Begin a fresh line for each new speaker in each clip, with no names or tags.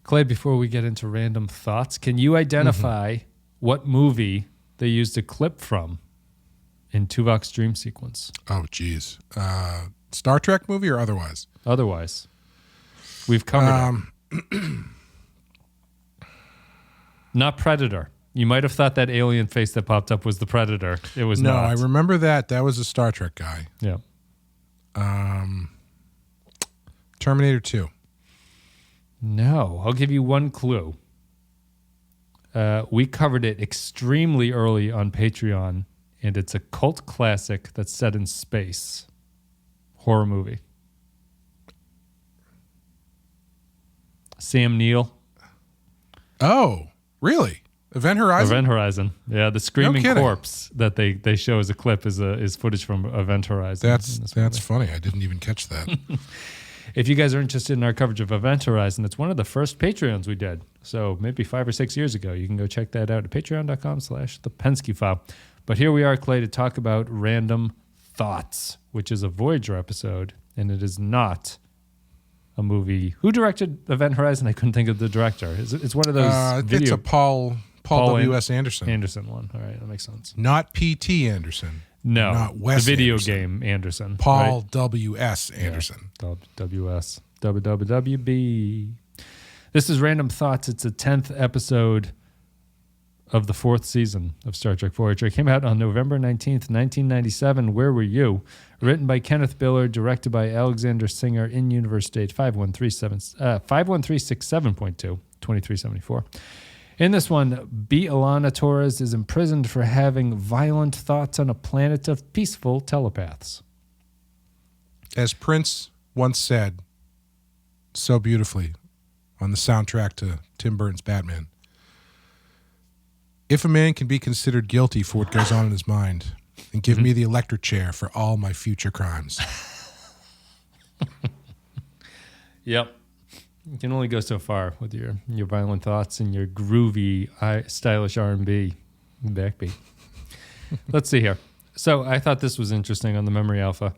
Clay, before we get into random thoughts, can you identify what movie they used a clip from in Tuvok's dream sequence?
Oh, geez. Star Trek movie or otherwise?
Otherwise. We've covered it. Not Predator. You might have thought that alien face that popped up was the Predator. It was not.
No, I remember that. That was a Star Trek guy.
Yeah.
Terminator 2.
No. I'll give you one clue. We covered it extremely early on Patreon, and it's a cult classic that's set in space. Horror movie. Sam Neill.
Oh, really? Event Horizon?
Event Horizon. Yeah, the screaming corpse that they show as a clip is footage from Event Horizon.
That's funny. I didn't even catch that.
If you guys are interested in our coverage of Event Horizon, it's one of the first Patreons we did. So maybe 5 or 6 years ago. You can go check that out at patreon.com/the Pensky File. But here we are, Clay, to talk about Random Thoughts, which is a Voyager episode, and it is not a movie. Who directed Event Horizon? I couldn't think of the director. It's one of those video...
It's a Paul W.S. Anderson.
Anderson one. All right, that makes sense.
Not P.T. Anderson.
No,
not Wes
the video
Anderson.
game Anderson.
Paul
right?
W.S. Anderson.
Yeah. W.S. WWWB. This is Random Thoughts. It's the 10th episode of the 4th season of Star Trek Voyager. It came out on November 19th, 1997. Where Were You? Written by Kenneth Biller, directed by Alexander Singer, in-universe date 51367.2, 2374. In this one, B. Ilana Torres is imprisoned for having violent thoughts on a planet of peaceful telepaths.
As Prince once said so beautifully on the soundtrack to Tim Burton's Batman, if a man can be considered guilty for what goes on in his mind, then give me the electric chair for all my future crimes.
Yep. You can only go so far with your violent thoughts and your groovy, stylish R&B backbeat. Let's see here. So I thought this was interesting on the Memory Alpha.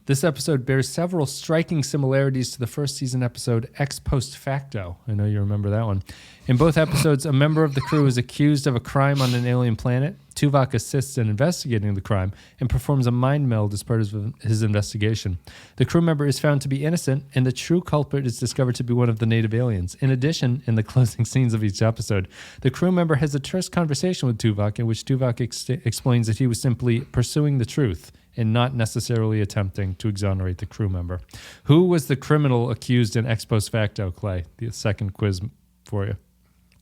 This episode bears several striking similarities to the first season episode Ex Post Facto. I know you remember that one. In both episodes, a member of the crew is accused of a crime on an alien planet. Tuvok assists in investigating the crime and performs a mind meld as part of his investigation. The crew member is found to be innocent, and the true culprit is discovered to be one of the native aliens. In addition, in the closing scenes of each episode, the crew member has a terse conversation with Tuvok in which Tuvok explains that he was simply pursuing the truth and not necessarily attempting to exonerate the crew member. Who was the criminal accused in Ex Post Facto, Clay? The second quiz for you.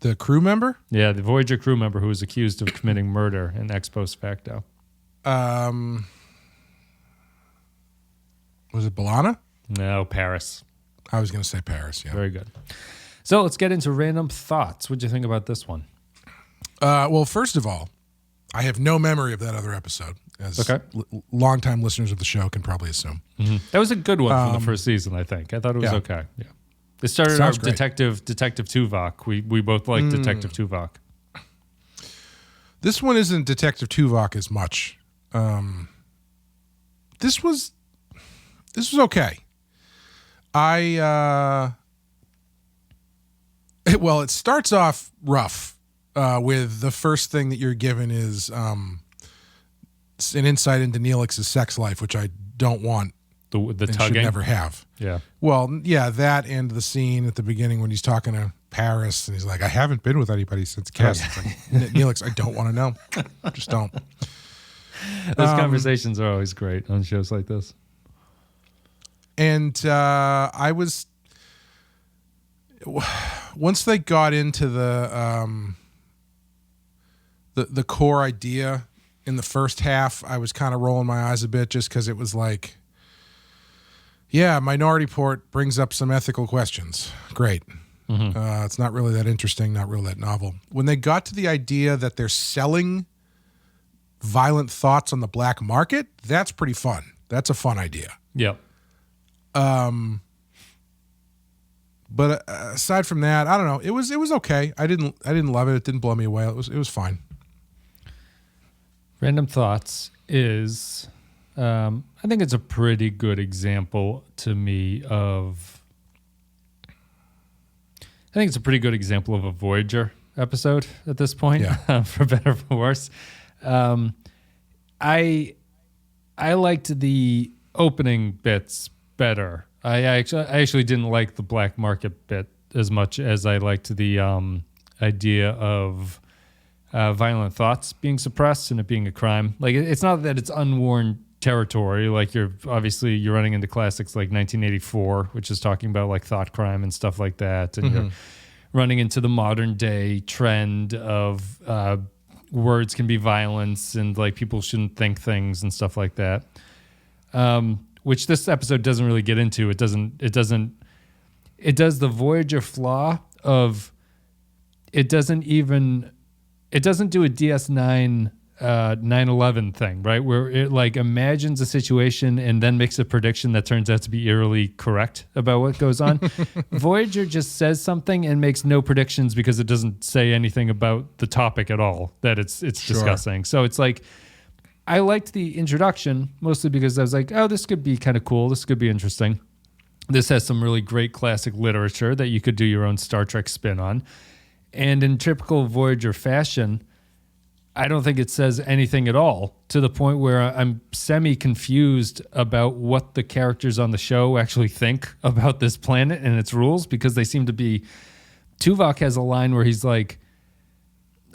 The crew member?
Yeah, the Voyager crew member who was accused of committing murder in Ex Post Facto.
Was it B'Elanna?
No, Paris.
I was going to say Paris, yeah.
Very good. So let's get into random thoughts. What'd you think about this one?
Well, first of all, I have no memory of that other episode, as longtime listeners of the show can probably assume.
Mm-hmm. That was a good one from the first season, I think. I thought it was okay. Yeah. It started our Detective Tuvok. We both like Detective Tuvok.
This one isn't Detective Tuvok as much. This was okay. It starts off rough with the first thing that you're given is an insight into Neelix's sex life, which I don't want.
The
and
tugging?
should never have.
Yeah.
Well, yeah, that and the scene at the beginning when he's talking to Paris and he's like, I haven't been with anybody since Cass. It's like, Neelix, I don't want to know. Just don't.
Those conversations are always great on shows like this.
And I was... Once they got into the core idea in the first half, I was kind of rolling my eyes a bit just because it was like... Yeah, Minority Report brings up some ethical questions. Great. Mm-hmm. It's not really that interesting, not really that novel. When they got to the idea that they're selling violent thoughts on the black market, that's pretty fun. That's a fun idea.
Yep.
But aside from that, I don't know. It was okay. I didn't love it. It didn't blow me away. It was fine.
Random Thoughts is... I think it's a pretty good example to me of I think it's a pretty good example of a Voyager episode at this point, for better or for worse. I liked the opening bits better. I actually didn't like the black market bit as much as I liked the idea of violent thoughts being suppressed and it being a crime. Like, it's not that it's unworn territory. Like, you're running into classics like 1984, which is talking about like thought crime and stuff like that, and you're running into the modern day trend of words can be violence and like people shouldn't think things and stuff like that. Which this episode doesn't really get into. It does the Voyager flaw of it doesn't do a DS9 9/11 thing, right? Where it like imagines a situation and then makes a prediction that turns out to be eerily correct about what goes on. Voyager just says something and makes no predictions because it doesn't say anything about the topic at all that it's discussing. So it's like, I liked the introduction mostly because I was like, oh, this could be kind of cool. This could be interesting. This has some really great classic literature that you could do your own Star Trek spin on. And in typical Voyager fashion, I don't think it says anything at all, to the point where I'm semi-confused about what the characters on the show actually think about this planet and its rules, because they seem to be... Tuvok has a line where he's like,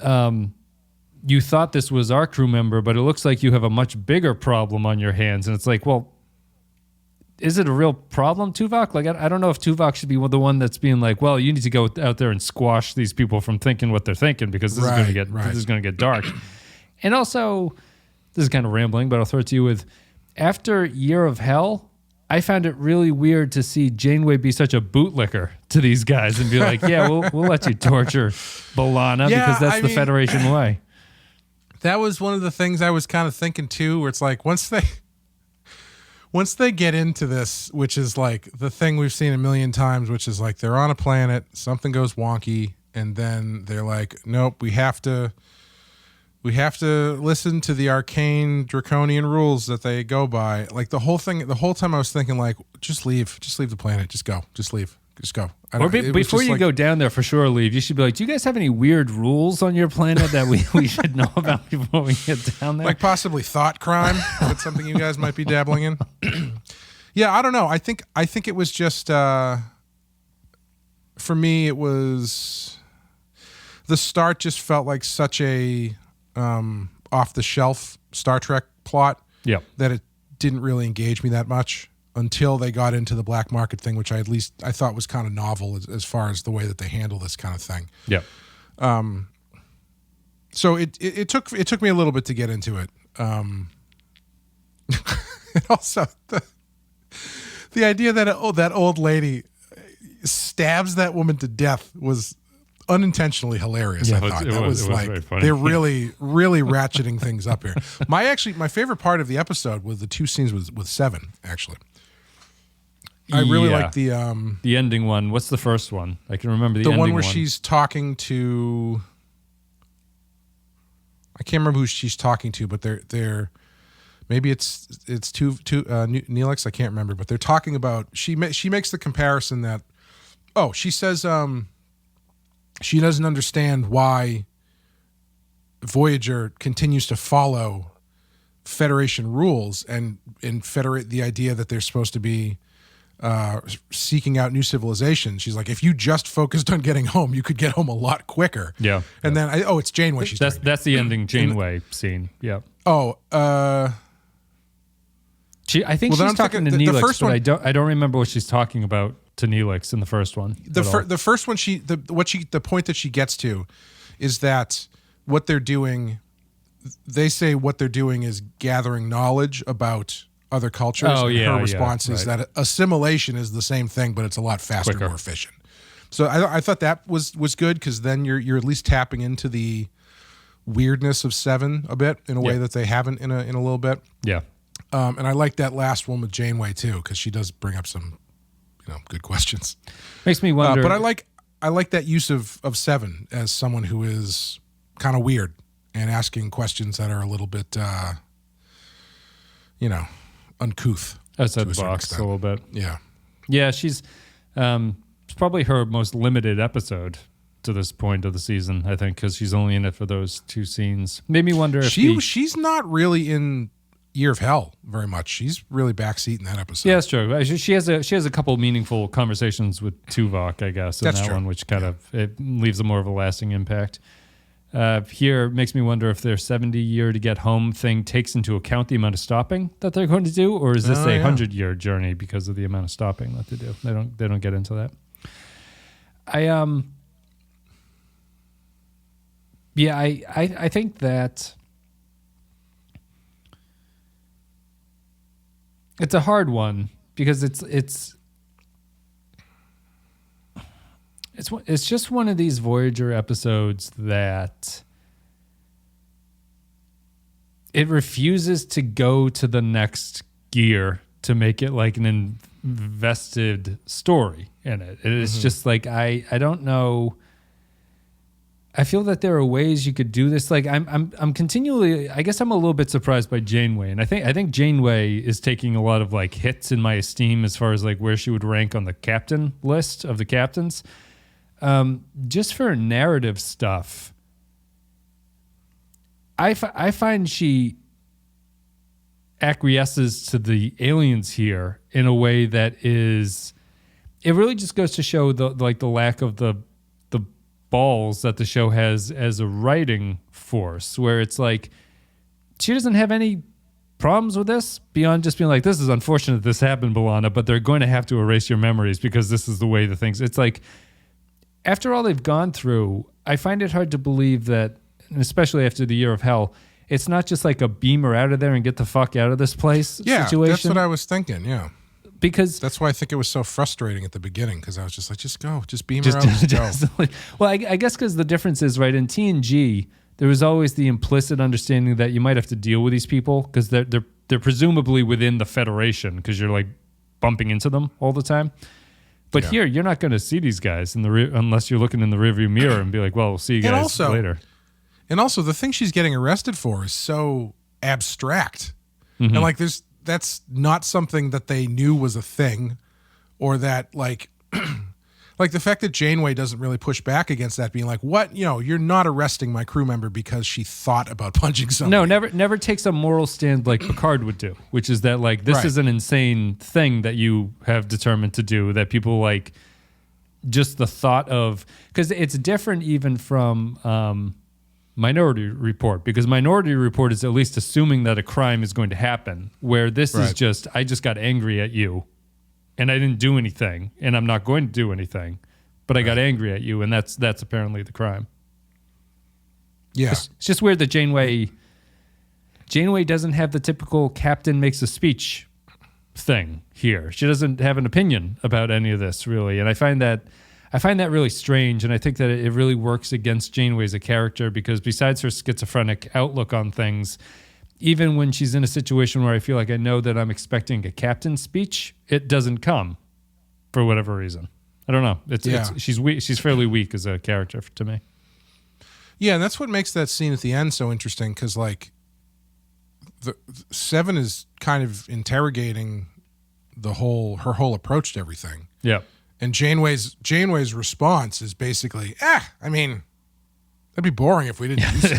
you thought this was our crew member, but it looks like you have a much bigger problem on your hands. And it's like, well, is it a real problem, Tuvok? Like, I don't know if Tuvok should be the one that's being like, well, you need to go out there and squash these people from thinking what they're thinking, because this is going to get dark. And also, this is kind of rambling, but I'll throw it to you with, after Year of Hell, I found it really weird to see Janeway be such a bootlicker to these guys and be like, yeah, we'll let you torture B'Elanna because that's the Federation way.
That was one of the things I was kind of thinking too, where it's like, once they get into this, which is like the thing we've seen a million times, which is like they're on a planet, something goes wonky, and then they're like, nope, we have to listen to the arcane draconian rules that they go by. Like the whole time I was thinking like, just leave the planet, just go, just leave. Just go.
Or before you go down there, for sure, leave. You should be like, do you guys have any weird rules on your planet that we should know about before we get down there?
Like possibly thought crime. That's something you guys might be dabbling in. Yeah, I don't know. I think it was just, for me, it was, the start just felt like such a off-the-shelf Star Trek plot that it didn't really engage me that much. Until they got into the black market thing, which I thought was kind of novel as far as the way that they handle this kind of thing.
Yeah.
So it took me a little bit to get into it. And also the idea that that old lady stabs that woman to death was unintentionally hilarious. I thought that was like they're really ratcheting things up here. My favorite part of the episode was the two scenes with Seven, actually. I really like the
ending one. What's the first one? I can remember the
one where she's talking to. I can't remember who she's talking to, but they're maybe it's Neelix. I can't remember, but they're talking about. She makes the comparison that, she says she doesn't understand why Voyager continues to follow Federation rules and federate the idea that they're supposed to be seeking out new civilizations. She's like, if you just focused on getting home, you could get home a lot quicker.
Yeah.
And then it's Janeway.
That's the ending Janeway scene. Yeah.
I
think she's talking to Neelix, but I don't remember what she's talking about to Neelix in the first one.
The first one, the point that she gets to is that what they're doing, they say what they're doing is gathering knowledge about other cultures. Her response is that assimilation is the same thing, but it's a lot faster, quicker, more efficient. So I thought that was good, because then you're at least tapping into the weirdness of Seven a bit in a way that they haven't in a little bit.
Yeah.
And I like that last one with Janeway too, because she does bring up some good questions.
Makes me wonder.
But I like that use of Seven as someone who is kind of weird and asking questions that are a little bit uncouth
outside the box a little bit.
Yeah.
Yeah, she's It's probably her most limited episode to this point of the season, I think, because she's only in it for those 2 scenes. Made me wonder if
she's not really in Year of Hell very much. She's really backseat in that episode.
Yeah, that's true. She has a couple meaningful conversations with Tuvok, I guess, in
that's
that
true.
one, which kind of it leaves a more of a lasting impact. Here makes me wonder if their 70-year to get home thing takes into account the amount of stopping that they're going to do, or is this a 100-year journey because of the amount of stopping that they do? They don't get into that. I think that it's a hard one because it's just one of these Voyager episodes that it refuses to go to the next gear to make it like an invested story in it. It is just like I don't know. I feel that there are ways you could do this. Like I'm continually. I guess I'm a little bit surprised by Janeway, and I think Janeway is taking a lot of like hits in my esteem as far as like where she would rank on the captain list of the captains. Just for narrative stuff, I find she acquiesces to the aliens here in a way that is. It really just goes to show the lack of the balls that the show has as a writing force, where it's like she doesn't have any problems with this beyond just being like, this is unfortunate this happened, B'Elanna, but they're going to have to erase your memories because this is the way the things. It's like after all they've gone through, I find it hard to believe that, and especially after the Year of Hell, it's not just like a beam her out of there and get the fuck out of this place situation.
That's what I was thinking. Yeah.
Because
that's why I think it was so frustrating at the beginning, because I was just like, just go, just beam her out, just go.
Well, I guess because the difference is, right, in TNG, there was always the implicit understanding that you might have to deal with these people because they're presumably within the Federation because you're like bumping into them all the time. But here, you're not going to see these guys unless you're looking in the rearview mirror and be like, well, we'll see you guys later.
And also, the thing she's getting arrested for is so abstract. And like that's not something that they knew was a thing, or that like like the fact that Janeway doesn't really push back against that, being like, what, you're not arresting my crew member because she thought about punching somebody.
No, never takes a moral stand like Picard would do, which is that like this is an insane thing that you have determined to do, that people like just the thought of, because it's different even from Minority Report, because Minority Report is at least assuming that a crime is going to happen, where this is just, I just got angry at you and I didn't do anything and I'm not going to do anything, but I got angry at you, and that's apparently the crime.
Yeah.
It's just weird that Janeway doesn't have the typical captain makes a speech thing here. She doesn't have an opinion about any of this, really. And I find that really strange, and I think that it really works against Janeway as a character, because besides her schizophrenic outlook on things, even when she's in a situation where I feel like I know that I'm expecting a captain's speech, it doesn't come for whatever reason. I don't know. She's weak. She's fairly weak as a character to me.
Yeah, and that's what makes that scene at the end so interesting, because like the Seven is kind of interrogating her whole approach to everything.
Yeah.
And Janeway's response is basically, I mean, that'd be boring if we didn't do so.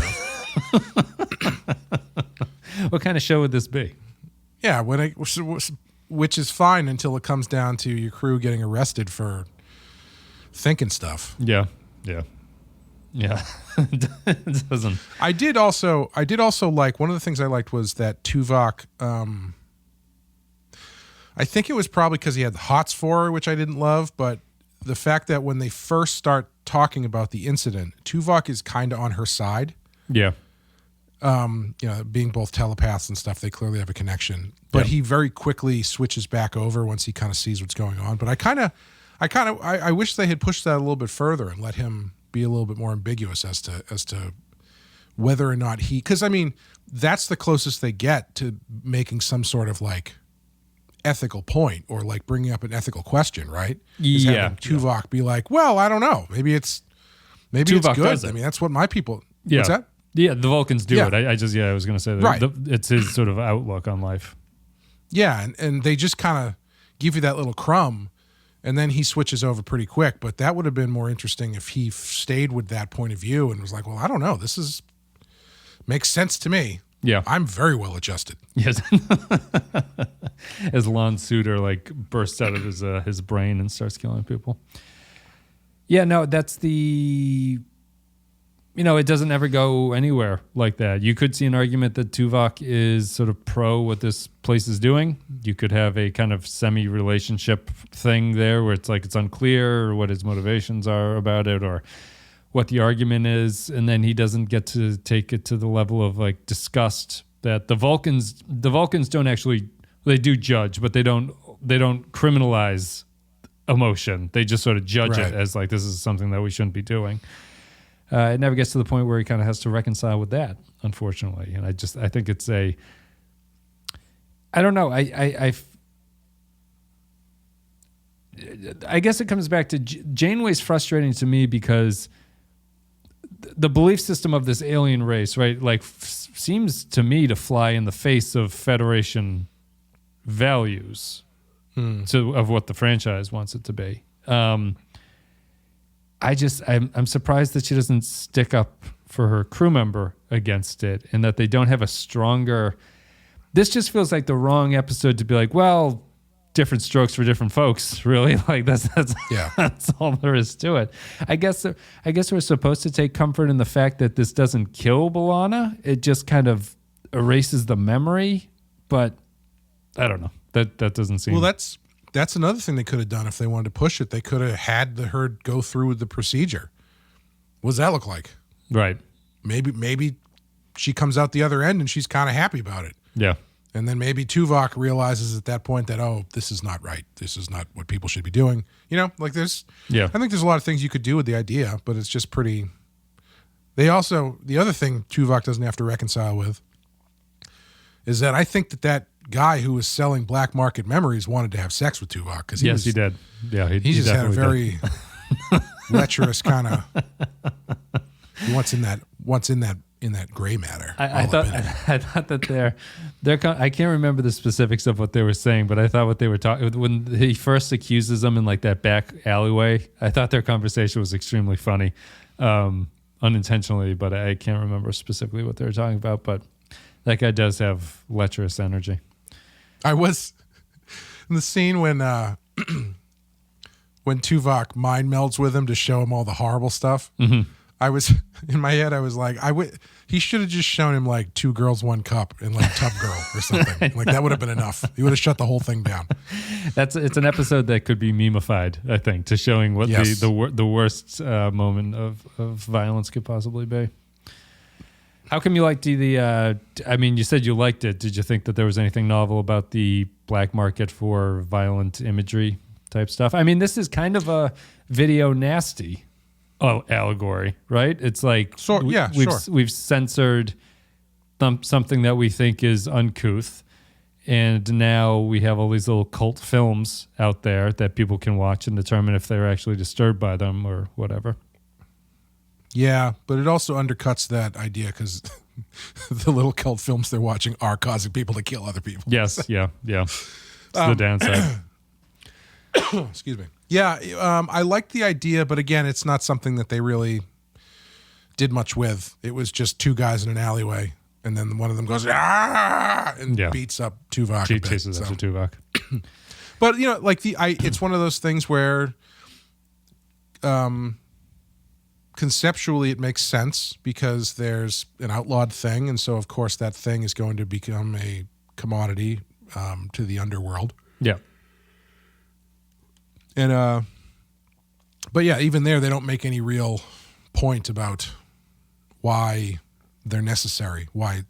What kind of show would this be?
Yeah, which is fine until it comes down to your crew getting arrested for thinking stuff.
Yeah. It doesn't.
I did also like, one of the things I liked was that Tuvok, I think it was probably because he had the hots for her, which I didn't love, but the fact that when they first start talking about the incident, Tuvok is kind of on her side.
Yeah.
Being both telepaths and stuff, they clearly have a connection. But he very quickly switches back over once he kind of sees what's going on. But I wish they had pushed that a little bit further and let him be a little bit more ambiguous as to whether or not because I mean, that's the closest they get to making some sort of like ethical point, or like bringing up an ethical question, right? Is having Tuvok be like, well, I don't know, maybe it's good. I mean, that's what my people.
Yeah.
What's that?
Yeah, the Vulcans do it. I was going to say that.
Right.
It's his sort of outlook on life.
Yeah, and they just kind of give you that little crumb, And then he switches over pretty quick. But that would have been more interesting if he stayed with that point of view and was like, well, I don't know. This makes sense to me.
Yeah.
I'm very well adjusted.
Yes. As Lon Suter like bursts out of his brain and starts killing people. Yeah, no, that's the... it doesn't ever go anywhere like that. You could see an argument that Tuvok is sort of pro what this place is doing. You could have a kind of semi-relationship thing there where it's like it's unclear what his motivations are about it or what the argument is, and then he doesn't get to take it to the level of like disgust that the Vulcans don't actually, they do judge, but they don't criminalize emotion. They just sort of judge it as like this is something that we shouldn't be doing. It never gets to the point where he kind of has to reconcile with that, unfortunately. And I think it's I don't know. I guess it comes back to Janeway's frustrating to me because the belief system of this alien race, right, like seems to me to fly in the face of Federation values of what the franchise wants it to be. I'm surprised that she doesn't stick up for her crew member against it and that they don't have a stronger... This just feels like the wrong episode to be like, well, different strokes for different folks, really. Like that's all there is to it. I guess we're supposed to take comfort in the fact that this doesn't kill B'Elanna. It just kind of erases the memory, but I don't know. That doesn't seem...
Well, that's another thing they could have done if they wanted to push it. They could have had her go through with the procedure. What does that look like?
Right.
Maybe she comes out the other end and she's kind of happy about it.
Yeah.
And then maybe Tuvok realizes at that point that, oh, this is not right. This is not what people should be doing. Like there's... Yeah. I think there's a lot of things you could do with the idea, but it's just pretty... The other thing Tuvok doesn't have to reconcile with is that I think that guy who was selling black market memories wanted to have sex with Tuvok because he
did. Yeah,
he just had a very lecherous kind of. What's in that gray matter?
I thought that they're I can't remember the specifics of what they were saying, but I thought what they were talking when he first accuses them in like that back alleyway. I thought their conversation was extremely funny, unintentionally, but I can't remember specifically what they were talking about. But that guy does have lecherous energy.
I was in the scene when Tuvok mind melds with him to show him all the horrible stuff. Mm-hmm. I was in my head. I was like, he should have just shown him like 2 Girls, 1 Cup and like Tub Girl or something. Like that would have been enough. He would have shut the whole thing down.
It's an episode that could be memified, I think, to showing what the worst moment of violence could possibly be. How come you liked I mean, you said you liked it. Did you think that there was anything novel about the black market for violent imagery type stuff? I mean, this is kind of a video nasty allegory, right? It's like we've censored something that we think is uncouth, and now we have all these little cult films out there that people can watch and determine if they're actually disturbed by them or whatever.
Yeah, but it also undercuts that idea because the little cult films they're watching are causing people to kill other people.
Yes, yeah. It's the downside.
Excuse me. Yeah, I like the idea, but again, it's not something that they really did much with. It was just 2 guys in an alleyway, and then one of them goes, "Ah!" and beats up Tuvok.
She chases after Tuvok.
But, it's one of those things where... conceptually it makes sense because there's an outlawed thing, and so of course that thing is going to become a commodity to the underworld.
Yeah.
And but yeah, even there they don't make any real point about why they're necessary, why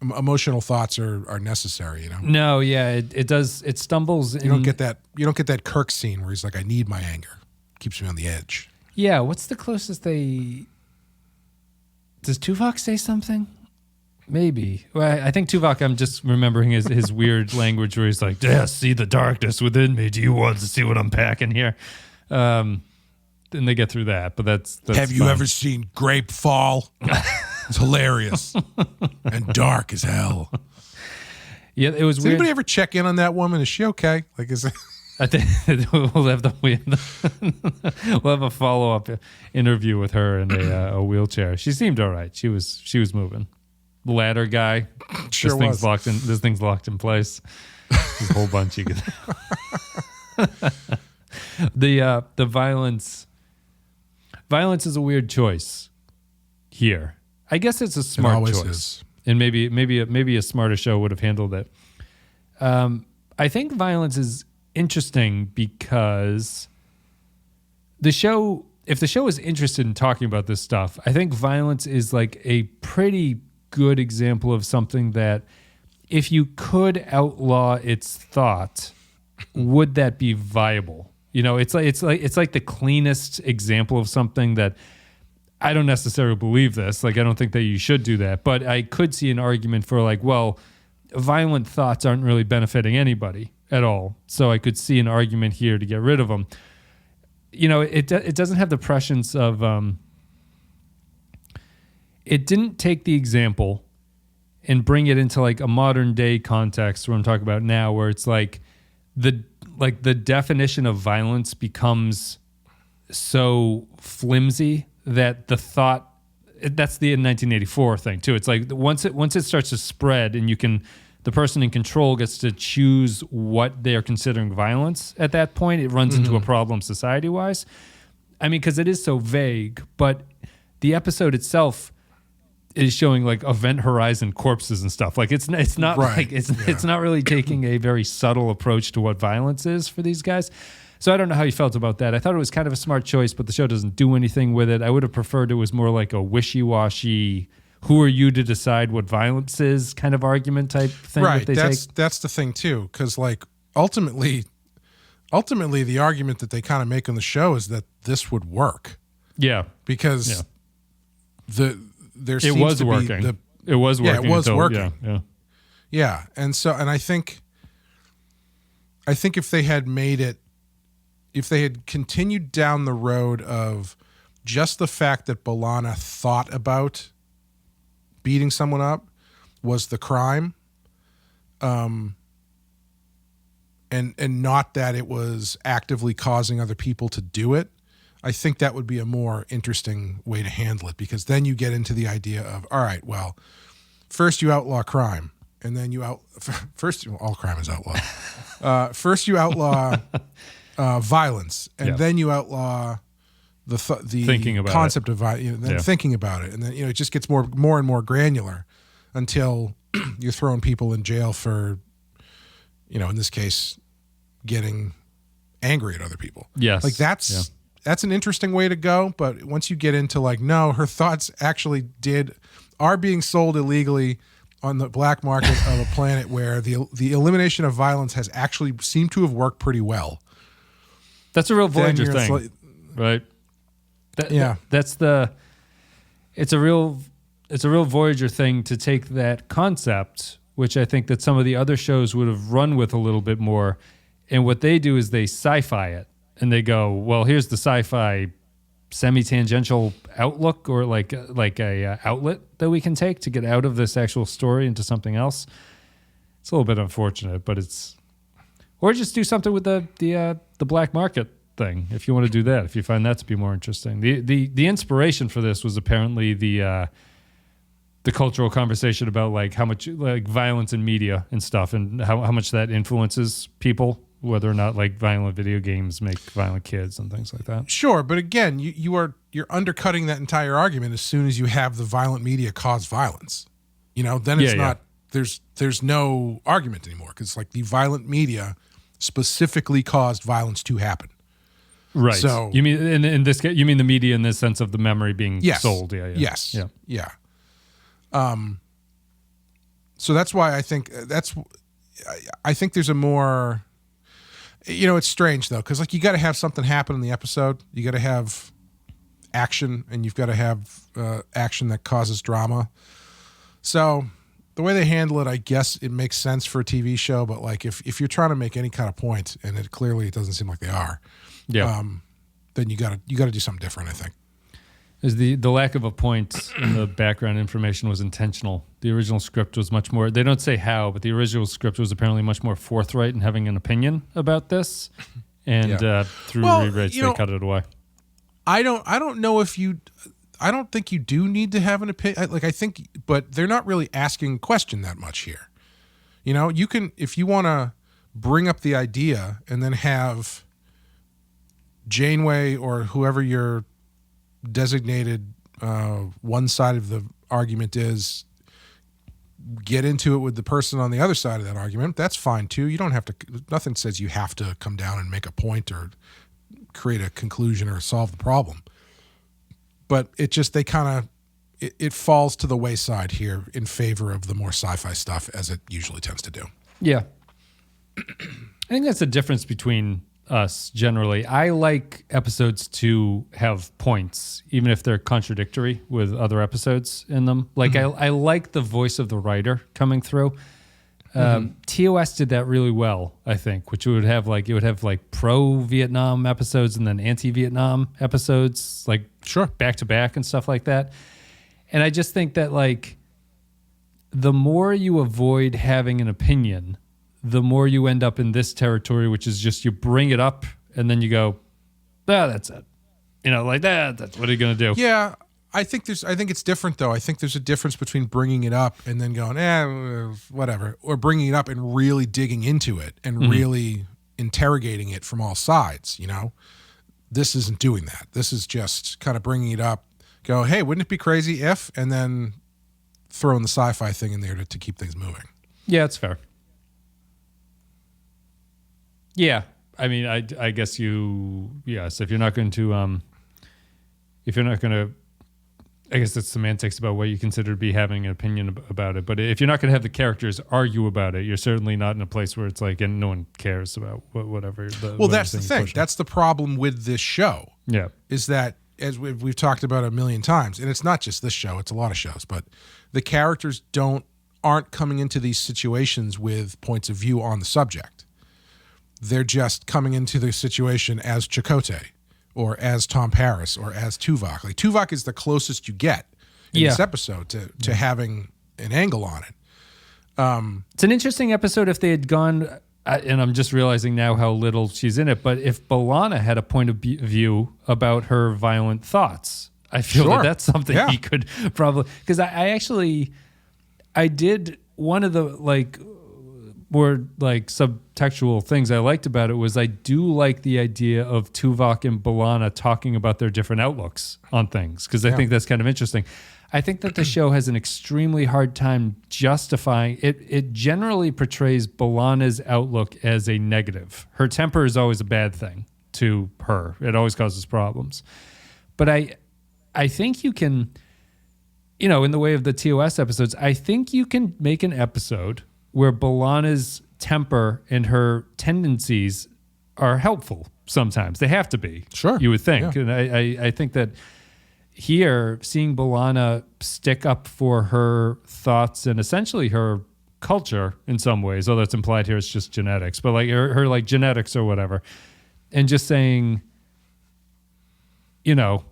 emotional thoughts are necessary,
No, yeah, it does. It stumbles.
You don't get that Kirk scene where he's like, I need my anger. Keeps me on the edge.
Yeah, what's the closest Does Tuvok say something? Maybe. Well, I think Tuvok, I'm just remembering his weird language where he's like, yeah, see the darkness within me. Do you want to see what I'm packing here? Then they get through that, but that's
Have you ever seen Grape Fall? It's hilarious and dark as hell.
Yeah, it was
Does
weird.
Anybody ever check in on that woman? Is she okay? Like, is it...
I think we'll have we'll have a follow-up interview with her in a wheelchair. She seemed all right. She was moving. The ladder guy.
Sure
this thing's locked in place. There's a whole bunch you could. The violence. Violence is a weird choice here. I guess it's a smart choice.
Is.
And maybe a smarter show would have handled it. I think violence is interesting because if the show is interested in talking about this stuff, I think violence is like a pretty good example of something that if you could outlaw its thought, would that be viable? It's like the cleanest example of something that I don't necessarily believe this. Like, I don't think that you should do that, but I could see an argument for like, well, violent thoughts aren't really benefiting anybody at all. So I could see an argument here to get rid of them. It doesn't have the prescience of, it didn't take the example and bring it into like a modern day context where I'm talking about now, where it's like the definition of violence becomes so flimsy that the thought, that's the 1984 thing too. It's like once it starts to spread and the person in control gets to choose what they are considering violence at that point, it runs into a problem society-wise. I mean, because it is so vague, but the episode itself is showing like Event Horizon corpses and stuff. Like it's not
right.
like it's not really taking a very subtle approach to what violence is for these guys. So I don't know how you felt about that. I thought it was kind of a smart choice, but the show doesn't do anything with it. I would have preferred it was more like a wishy-washy, who are you to decide what violence is kind of argument type thing.
Right.
That they take.
That's the thing too. Cause like ultimately the argument that they kind of make on the show is that this would work.
Yeah.
Because
it was working. It was working. Yeah.
And I think if they had made it, if they had continued down the road of just the fact that B'Elanna thought about beating someone up was the crime, and not that it was actively causing other people to do it, I think that would be a more interesting way to handle it, because then you get into the idea of, all right, well, first you outlaw crime, and then all crime is outlawed. First you outlaw violence, and then you outlaw the concept of violence, then thinking about it, and then it just gets more and more granular until you're throwing people in jail for, in this case, getting angry at other people.
Yes,
like that's an interesting way to go. But once you get into like, no, her thoughts actually are being sold illegally on the black market of a planet where the elimination of violence has actually seemed to have worked pretty well.
That's a real Voyager thing, right? It's a real Voyager thing to take that concept, which I think that some of the other shows would have run with a little bit more. And what they do is they sci-fi it, and they go, well, here's the sci-fi semi-tangential outlook, or like a outlet that we can take to get out of this actual story into something else. It's a little bit unfortunate, but or just do something with the black market thing if you want to do that, if you find that to be more interesting. The inspiration for this was apparently the cultural conversation about like how much like violence in media and stuff, and how much that influences people, whether or not like violent video games make violent kids and things like that.
Sure, but again, you're undercutting that entire argument as soon as you have the violent media cause violence. Then it's not. There's no argument anymore, because like the violent media specifically caused violence to happen.
Right.
So
you mean in this case, you mean the media in the sense of the memory being sold? Yeah.
Yes. Yeah. So that's why I think there's a more. It's strange though, because like you got to have something happen in the episode. You got to have action, and you've got to have action that causes drama. So the way they handle it, I guess it makes sense for a TV show. But like if you're trying to make any kind of point, and it doesn't seem like they are, then you got to do something different, I think.
Is the lack of a point in the background information was intentional. The original script was much more, they don't say how, but the original script was apparently much more forthright in having an opinion about this. And through rewrites, they cut it away.
I don't know if you, I don't think you do need to have an opinion. Like, I think, but they're not really asking a question that much here. You know, you can, if you want to bring up the idea and then have Janeway or whoever your designated one side of the argument is, get into it with the person on the other side of that argument, that's fine too. You don't have to, nothing says you have to come down and make a point or create a conclusion or solve the problem. But it just, they kind of, it falls to the wayside here in favor of the more sci-fi stuff, as it usually tends to do.
Yeah. I think that's the difference between us generally. I like episodes to have points, even if they're contradictory with other episodes in them. Like, I like the voice of the writer coming through. TOS did that really well, I think, which would have like, it would have like pro-Vietnam episodes and then anti-Vietnam episodes, like back to back and stuff like that. And I just think that, like, the more you avoid having an opinion, the more you end up in this territory, which is just you bring it up and then you go, that's it. You know, like that's what are you going to do?
Yeah. I think it's different though. I think there's a difference between bringing it up and then going, whatever, or bringing it up and really digging into it and really interrogating it from all sides. You know, this isn't doing that. This is just kind of bringing it up, go, hey, wouldn't it be crazy if, and then throwing the sci-fi thing in there to keep things moving.
Yeah, that's fair. Yeah. I mean, I guess yes, if you're not going to, I guess it's semantics about what you consider to be having an opinion about it. But if you're not going to have the characters argue about it, you're certainly not in a place where it's like, and no one cares about whatever.
Well, that's the thing. That's the problem with this show.
Yeah.
Is that, as we've talked about a million times, and it's not just this show, it's a lot of shows, but the characters aren't coming into these situations with points of view on the subject. They're just coming into the situation as Chakotay, or as Tom Paris, or as Tuvok. Like, Tuvok is the closest you get in this episode to having an angle on it.
It's an interesting episode if they had gone, and I'm just realizing now how little she's in it, but if B'Elanna had a point of view about her violent thoughts, I feel that that's something he could probably, because I did, one of the like more like subtextual things I liked about it was I do like the idea of Tuvok and B'Elanna talking about their different outlooks on things, because I think that's kind of interesting. I think that the show has an extremely hard time justifying it. It generally portrays B'Elanna's outlook as a negative. Her temper is always a bad thing to her. It always causes problems. But I think you can, you know, in the way of the TOS episodes, I think you can make an episode where B'Elanna's temper and her tendencies are helpful sometimes. They have to be.
Sure.
You would think.
Yeah.
And I think that here, seeing B'Elanna stick up for her thoughts and essentially her culture in some ways, although it's implied here it's just genetics, but like her like genetics or whatever, and just saying, you know,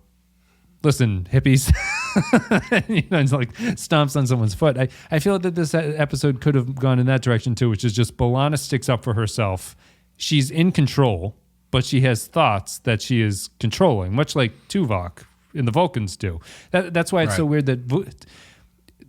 listen, hippies, you know, it's like stomps on someone's foot. I feel that this episode could have gone in that direction too, which is just B'Elanna sticks up for herself. She's in control, but she has thoughts that she is controlling, much like Tuvok and the Vulcans do. That's why it's so weird that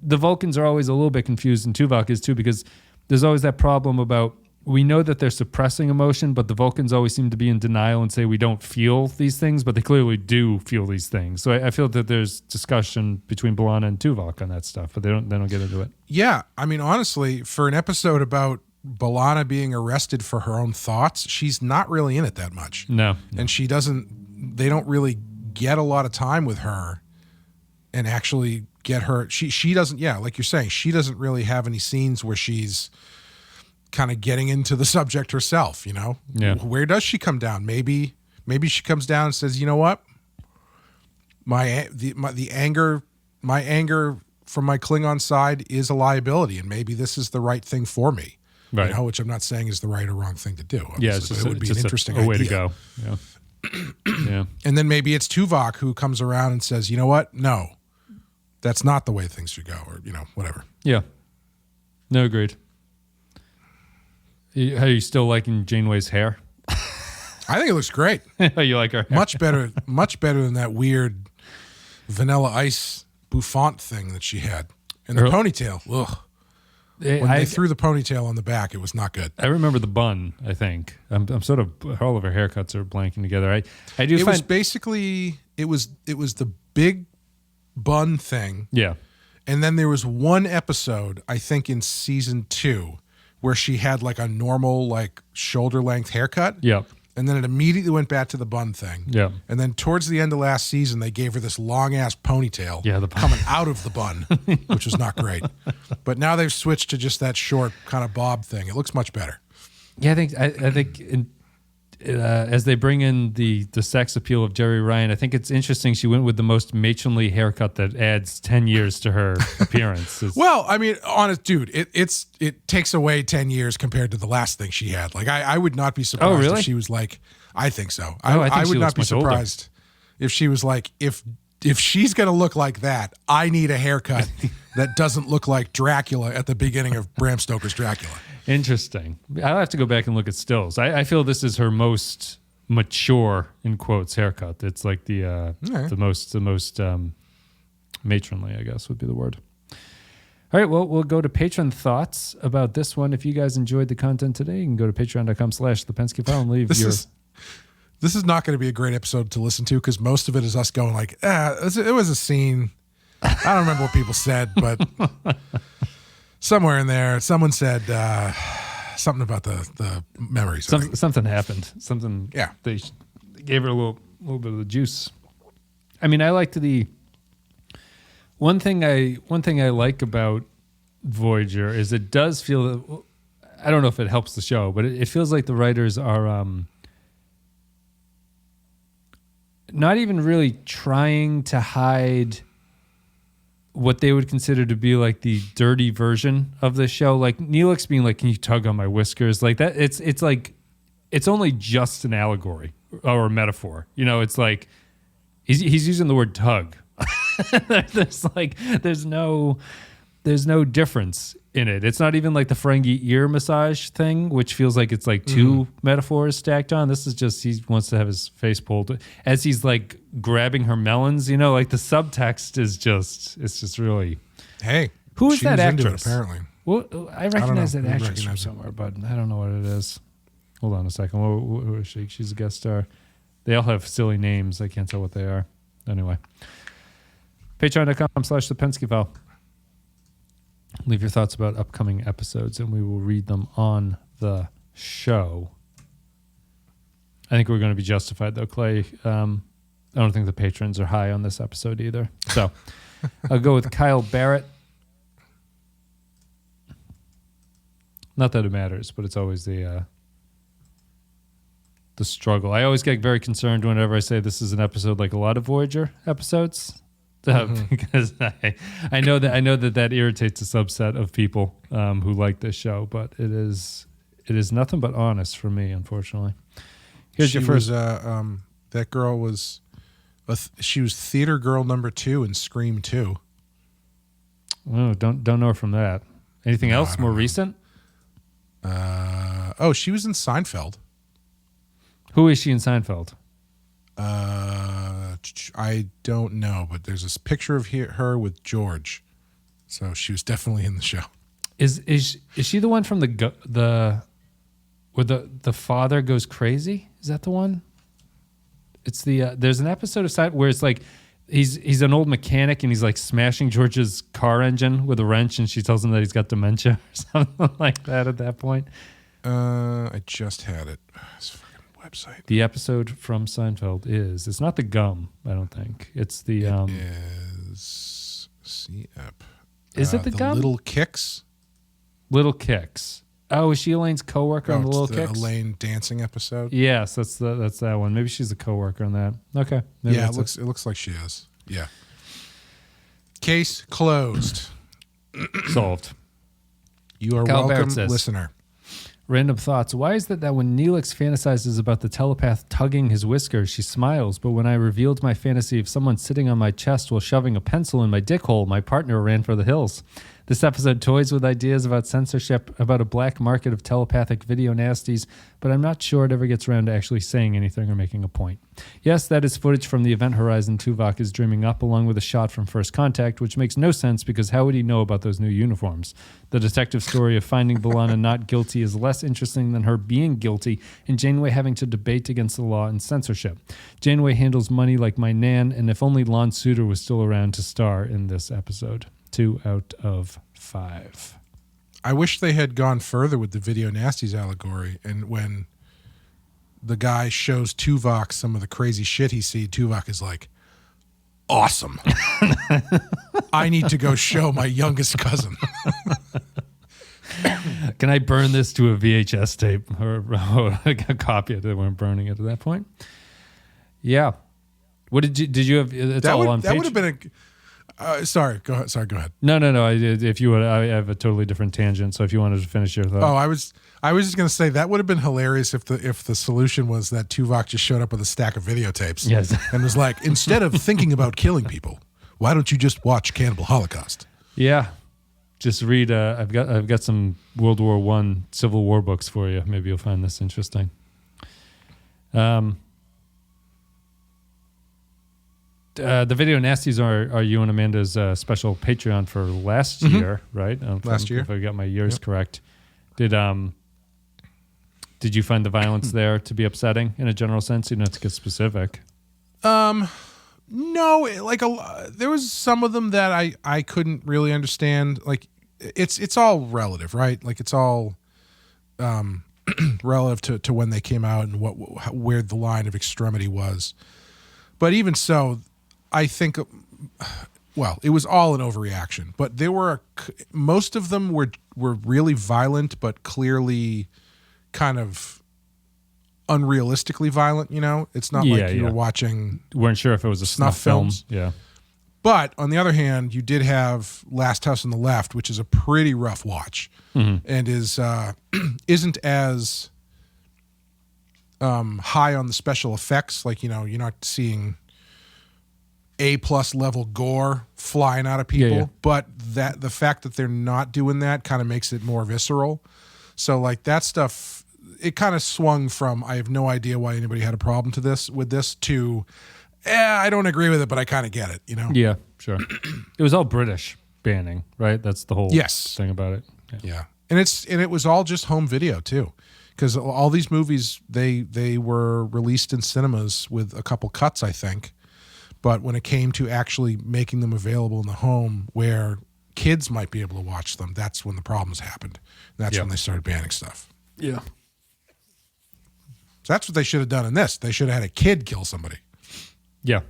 the Vulcans are always a little bit confused, and Tuvok is too, because there's always that problem about, we know that they're suppressing emotion, but the Vulcans always seem to be in denial and say we don't feel these things, but they clearly do feel these things. So I feel that there's discussion between B'Elanna and Tuvok on that stuff, but they don't get into it. Yeah,
I mean, honestly, for an episode about B'Elanna being arrested for her own thoughts, she's not really in it that much.
No.
And they don't really get a lot of time with her and actually get her. She doesn't, like you're saying, she doesn't really have any scenes where she's kind of getting into the subject herself, you know?
Yeah.
Where does she come down? Maybe she comes down and says, you know what? My anger from my Klingon side is a liability, and maybe this is the right thing for me. Right. You know, which I'm not saying is the right or wrong thing to do.
Obviously,
it would be an interesting
way to go. Yeah. Yeah.
And then maybe it's Tuvok who comes around and says, you know what? No, that's not the way things should go, or, whatever.
Yeah. No, agreed. Are you still liking Janeway's hair?
I think it looks great.
You like her hair?
Much better than that weird Vanilla Ice bouffant thing that she had. And the ponytail. Ugh. When they threw the ponytail on the back, it was not good.
I remember the bun, I think. I'm sort of, all of her haircuts are blanking together. I do
It
find...
was basically, it was the big bun thing.
Yeah.
And then there was one episode, I think in season 2, where she had like a normal, like shoulder length haircut.
Yeah.
And then it immediately went back to the bun thing.
Yeah.
And then towards the end of last season, they gave her this long ass ponytail coming out of the bun, which was not great. But now they've switched to just that short kind of bob thing. It looks much better.
Yeah, I think as they bring in the sex appeal of Jerry Ryan, I think it's interesting she went with the most matronly haircut that adds 10 years to her appearance.
Well, I mean, honest dude, it takes away 10 years compared to the last thing she had. Like I would not be surprised if she was like, I think so. I would not be surprised if she was like, if she's going to look like that, I need a haircut that doesn't look like Dracula at the beginning of Bram Stoker's Dracula.
Interesting. I'll have to go back and look at stills. I feel this is her most mature, in quotes, haircut. It's like the most matronly, I guess would be the word. All right, well, we'll go to patron thoughts about this one. If you guys enjoyed the content today, you can go to patreon.com/thepensky and leave
This is not going to be a great episode to listen to because most of it is us going like, it was a scene. I don't remember what people said, but somewhere in there, someone said something about the memories.
Something happened. Something.
Yeah.
They gave her a little bit of the juice. I mean, I liked the one thing I like about Voyager is it does feel. I don't know if it helps the show, but it feels like the writers are not even really trying to hide what they would consider to be like the dirty version of the show. Like Neelix being like, can you tug on my whiskers? Like that. It's like, it's only just an allegory or a metaphor. It's like, he's using the word tug. There's no difference in it. It's not even like the Ferengi ear massage thing, which feels like it's like two metaphors stacked on. This is just, he wants to have his face pulled as he's like grabbing her melons, like the subtext is just, it's just really.
Hey,
who is that actress?
Apparently.
Well, I recognize that actress from somewhere, but I don't know what it is. Hold on a second. Who is she? She's a guest star. They all have silly names. I can't tell what they are. Anyway. Patreon.com/thepensky. Leave your thoughts about upcoming episodes, and we will read them on the show. I think we're going to be justified, though, Clay. I don't think the patrons are high on this episode either. So I'll go with Kyle Barrett. Not that it matters, but it's always the struggle. I always get very concerned whenever I say this is an episode like a lot of Voyager episodes. Because I know that irritates a subset of people who like this show, but it is nothing but honest for me, unfortunately. Here's your first.
That girl was, she was theater girl number 2 in Scream 2.
Oh, don't know her from that. Anything else more recent?
She was in Seinfeld.
Who is she in Seinfeld?
I don't know, but there's this picture of her with George, so she was definitely in the show.
Is she the one from the where the father goes crazy? Is that the one? It's the there's an episode of Seinfeld where it's like he's an old mechanic and he's like smashing George's car engine with a wrench, and she tells him that he's got dementia or something like that at that point. I
just had it. Website.
The episode from Seinfeld it's not the gum, I don't think. It's the
is C-Ep.
Is it the gum?
Little Kicks?
Little Kicks. Oh, is she Elaine's coworker on the Little Kicks?
Elaine dancing episode?
Yes, that's that one. Maybe she's a coworker on that. Okay.
Yeah, it looks like she is. Yeah. Case closed.
Solved.
You are welcome, listener.
Random thoughts. Why is it that when Neelix fantasizes about the telepath tugging his whiskers, she smiles, but when I revealed my fantasy of someone sitting on my chest while shoving a pencil in my dick hole, my partner ran for the hills? This episode toys with ideas about censorship, about a black market of telepathic video nasties, but I'm not sure it ever gets around to actually saying anything or making a point. Yes, that is footage from the event horizon Tuvok is dreaming up, along with a shot from First Contact, which makes no sense because how would he know about those new uniforms? The detective story of finding B'Elanna not guilty is less interesting than her being guilty and Janeway having to debate against the law and censorship. Janeway handles money like my nan, and if only Lon Suter was still around to star in this episode. 2 out of 5.
I wish they had gone further with the video nasties allegory, and when the guy shows Tuvok some of the crazy shit he sees, Tuvok is like, awesome. I need to go show my youngest cousin.
Can I burn this to a VHS tape or a copy of it? They weren't burning it at that point. Yeah. What did you have? It's all on
that would have been sorry, go ahead.
No. If you would, I have a totally different tangent. So if you wanted to finish your thought.
Oh, I was just going to say that would have been hilarious if the solution was that Tuvok just showed up with a stack of videotapes.
Yes.
And was like, instead of thinking about killing people, why don't you just watch Cannibal Holocaust?
Yeah. Just read. I've got some World War I Civil War books for you. Maybe you'll find this interesting. The video nasties are you and Amanda's special Patreon for last year, right?
Last year,
if I got my years correct. Did you find the violence there to be upsetting in a general sense? You don't have to get specific.
No, there was some of them that I couldn't really understand. Like it's all relative, right? Like it's all relative to when they came out and where the line of extremity was. But even so, I think, well, it was all an overreaction. But there were most of them were really violent, but clearly kind of unrealistically violent. You know, it's not like you were watching.
Weren't sure if it was a snuff film. Yeah.
But on the other hand, you did have Last House on the Left, which is a pretty rough watch, and isn't as high on the special effects. Like, you know, you're not seeing A+ level gore flying out of people, but the fact that they're not doing that kind of makes it more visceral. So like that stuff, it kind of swung from I have no idea why anybody had a problem with this to I don't agree with it, but I kind of get it, you know?
Yeah, sure. It was all British banning, right? That's the whole thing about it.
Yeah. And it was all just home video too. Because all these movies, they were released in cinemas with a couple cuts, I think. But when it came to actually making them available in the home where kids might be able to watch them, that's when the problems happened. And that's when they started banning stuff.
Yeah.
So that's what they should have done in this. They should have had a kid kill somebody.
Yeah.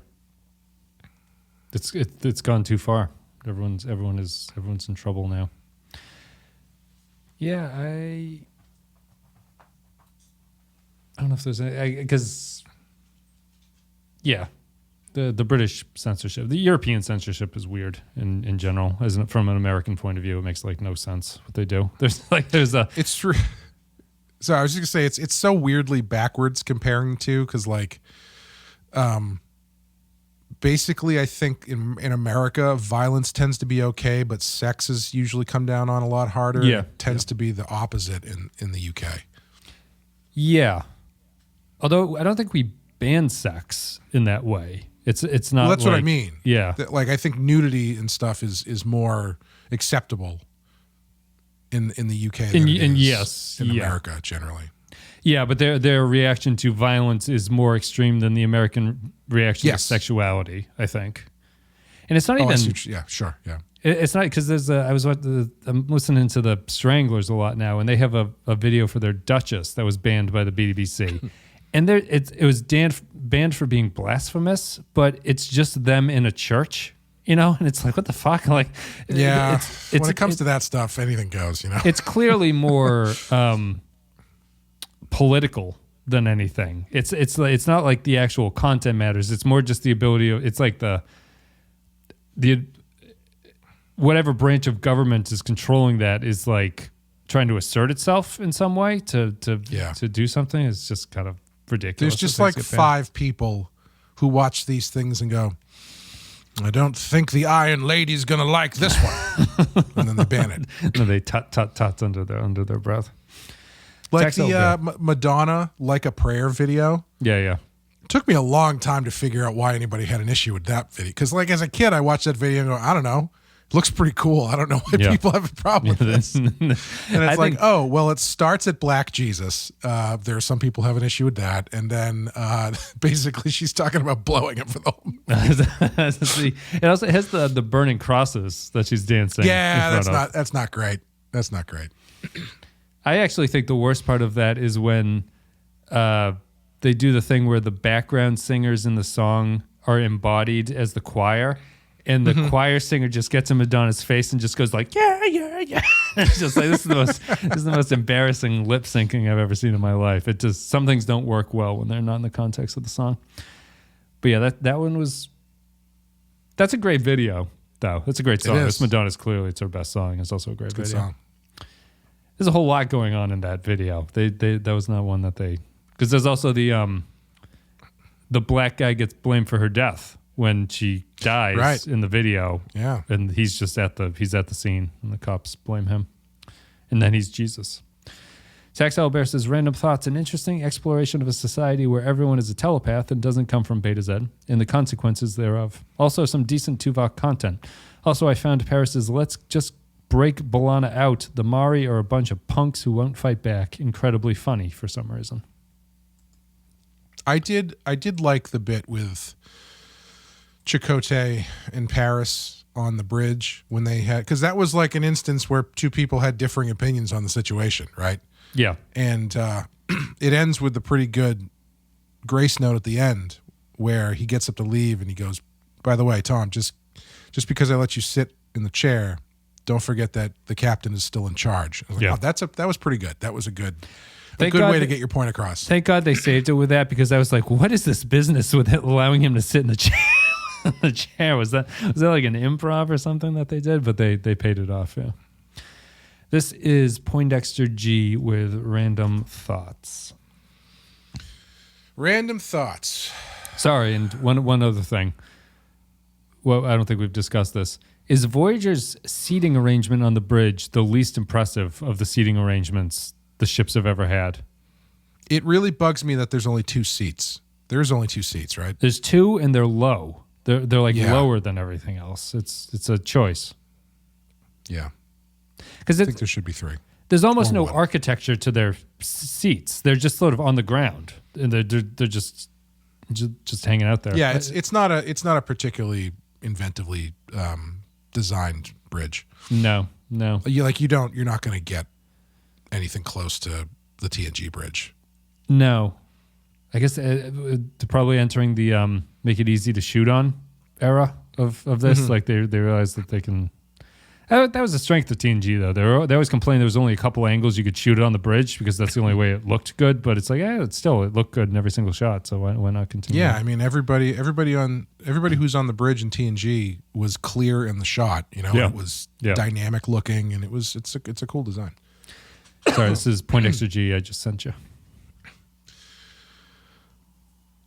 It's gone too far. Everyone's in trouble now. Yeah, I don't know if there's any, because the British censorship, the European censorship is weird in general, isn't it? From an American point of view, it makes like no sense what they do.
It's true. So I was just gonna say it's so weirdly backwards comparing the two, because like, basically I think in America violence tends to be okay, but sex is usually come down on a lot harder.
Yeah,
it tends to be the opposite in the UK.
Yeah. Although I don't think we ban sex in that way. It's not.
Well, that's
like,
what I mean.
Yeah.
Like I think nudity and stuff is more acceptable in the UK than it is in America generally.
Yeah, but their reaction to violence is more extreme than the American reaction to sexuality, I think. And it's not even.
Sure.
It's not because I'm listening to the Stranglers a lot now, and they have a video for their Duchess that was banned by the BBC. And it was banned for being blasphemous, but it's just them in a church, you know? And it's like, what the fuck? Like,
yeah, when it comes to that stuff, anything goes, you know?
It's clearly more political than anything. It's not like the actual content matters. It's more just the ability of, it's like the whatever branch of government is controlling that is like trying to assert itself in some way to do something is just kind of ridiculous.
There's just like 5 people who watch these things and go, I don't think the Iron Lady's going to like this one. And then they ban it.
And then they tut under their breath.
Like the Madonna Like a Prayer video.
Yeah.
It took me a long time to figure out why anybody had an issue with that video. Because like as a kid, I watched that video and go, I don't know. It looks pretty cool. I don't know why people have a problem with this. And it's like, oh, well, it starts at Black Jesus. There are some people have an issue with that. And then basically she's talking about blowing him for the whole movie.
It also has the burning crosses that she's dancing.
Yeah, that's not great. That's not great.
I actually think the worst part of that is when they do the thing where the background singers in the song are embodied as the choir. And the choir singer just gets in Madonna's face and just goes like, yeah. It's just like, this is the most embarrassing lip syncing I've ever seen in my life. It just, some things don't work well when they're not in the context of the song. But yeah, that one that's a great video though. It's a great song. It's Madonna's, clearly it's her best song. It's also a great video. Song. There's a whole lot going on in that video. That was not one that because there's also the black guy gets blamed for her death when she dies in the video.
Yeah.
And he's just at the scene and the cops blame him. And then he's Jesus. Taxel Bear says, random thoughts, an interesting exploration of a society where everyone is a telepath and doesn't come from Beta Z, and the consequences thereof. Also some decent Tuvok content. Also, I found Paris's Let's Just Break B'Elanna Out. The Mari are a bunch of punks who won't fight back. Incredibly funny for some reason.
I did like the bit with Chakotay and Paris on the bridge when they had, because that was like an instance where 2 people had differing opinions on the situation, right?
Yeah.
And it ends with the pretty good grace note at the end where he gets up to leave and he goes, by the way, Tom, just because I let you sit in the chair, don't forget that the captain is still in charge. I was like, oh, that was pretty good. That was a good way to get your point across.
Thank God they saved it with that, because I was like, what is this business with it allowing him to sit in the chair? The chair, was that like an improv or something that they did? But they paid it off. Yeah. This is Poindexter G with random thoughts.
Random thoughts.
Sorry, and one other thing. Well, I don't think we've discussed this. Is Voyager's seating arrangement on the bridge the least impressive of the seating arrangements the ships have ever had?
It really bugs me that there's only 2 seats. There's only 2 seats, right?
There's 2, and they're low. They're like lower than everything else. It's a choice.
Yeah.
Because
I think there should be 3.
There's almost no architecture to their seats. They're just sort of on the ground, and they're just hanging out there.
Yeah, it's not a particularly inventively designed bridge.
No.
You're not going to get anything close to the TNG bridge.
No. I guess they're probably entering the make it easy to shoot on era of this. Mm-hmm. Like they realize that they can. That was the strength of TNG though. They always complained there was only a couple angles you could shoot it on the bridge because that's the only way it looked good. But it's like, it looked good in every single shot. So why not continue?
Yeah, I mean everybody who's on the bridge in TNG was clear in the shot. It was dynamic looking, and it's a cool design.
Sorry, this is Poindexter G. I just sent you.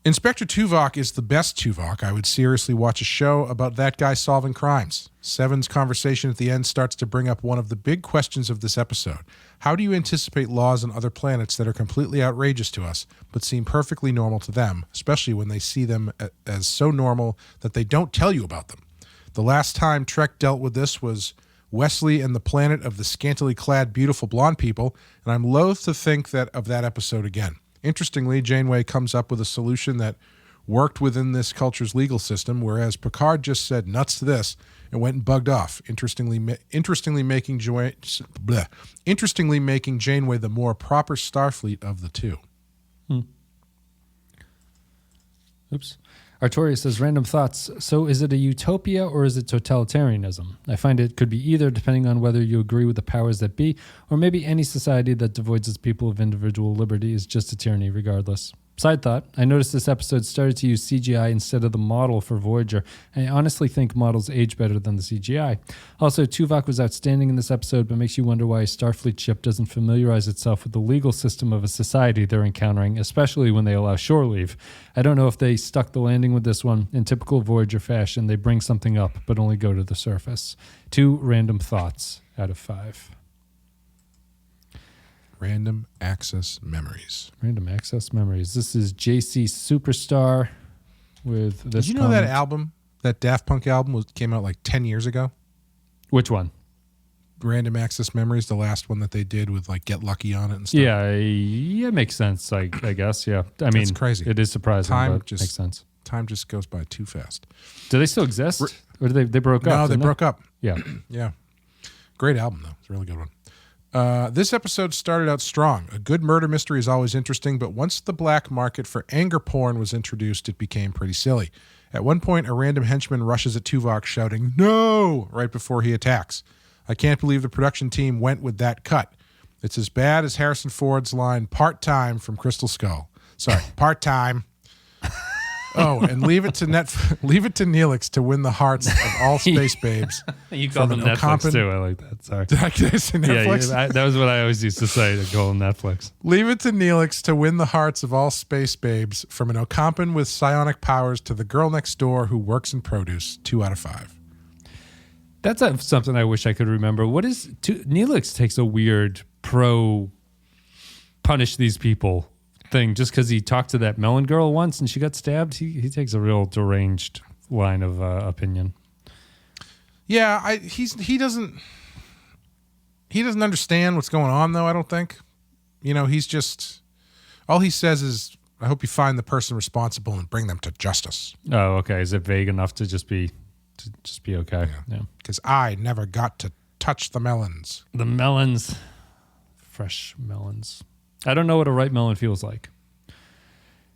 Inspector Tuvok is the best Tuvok. I would seriously watch a show about that guy solving crimes. Seven's conversation at the end starts to bring up one of the big questions of this episode. How do you anticipate laws on other planets that are completely outrageous to us, but seem perfectly normal to them, especially when they see them as so normal that they don't tell you about them? The last time Trek dealt with this was Wesley and the Planet of the Scantily Clad Beautiful Blonde People, and I'm loath to think of that episode again. Interestingly, Janeway comes up with a solution that worked within this culture's legal system, whereas Picard just said nuts to this and went and bugged off, interestingly making Janeway the more proper Starfleet of the 2.
Oops. Artorias says, random thoughts. So is it a utopia or is it totalitarianism? I find it could be either, depending on whether you agree with the powers that be, or maybe any society that devoids its people of individual liberty is just a tyranny regardless. Side thought, I noticed this episode started to use CGI instead of the model for Voyager. I honestly think models age better than the CGI. Also, Tuvok was outstanding in this episode, but makes you wonder why a Starfleet ship doesn't familiarize itself with the legal system of a society they're encountering, especially when they allow shore leave. I don't know if they stuck the landing with this one. In typical Voyager fashion, they bring something up, but only go to the surface. 2 random thoughts out of 5.
Random access memories.
Random access memories. This is JC Superstar with this.
Did you know that album, that Daft Punk album, came out like 10 years ago?
Which one?
Random access memories, the last one that they did with like Get Lucky on it and stuff.
Yeah, it makes sense. I guess. Yeah, I mean,
it's crazy.
It is surprising, but it makes sense.
Time just goes by too fast.
Do they still exist, or they broke up?
No, they broke up.
Yeah,
yeah. Great album though. It's a really good one. This episode started out strong. A good murder mystery is always interesting, but once the black market for anger porn was introduced, it became pretty silly. At one point, a random henchman rushes at Tuvok shouting, "No!" right before he attacks. I can't believe the production team went with that cut. It's as bad as Harrison Ford's line, "Part-time" from Crystal Skull. Sorry, part-time. Oh, and leave it to Neelix to win the hearts of all space babes.
You call them Netflix too. I like that. Sorry.
Did I say Netflix?
Yeah, that was what I always used to say, to call them Netflix.
Leave it to Neelix to win the hearts of all space babes, from an Ocampan with psionic powers to the girl next door who works in produce. 2 out of 5.
That's something I wish I could remember. Neelix takes a weird punish these people thing just because he talked to that melon girl once and she got stabbed. He takes a real deranged line of opinion.
Yeah, he doesn't understand what's going on though. I don't think. He's just, all he says is, "I hope you find the person responsible and bring them to justice."
Oh, okay. Is it vague enough to just be okay?
Yeah. Because I never got to touch the melons.
The melons, fresh melons. I don't know what a ripe melon feels like.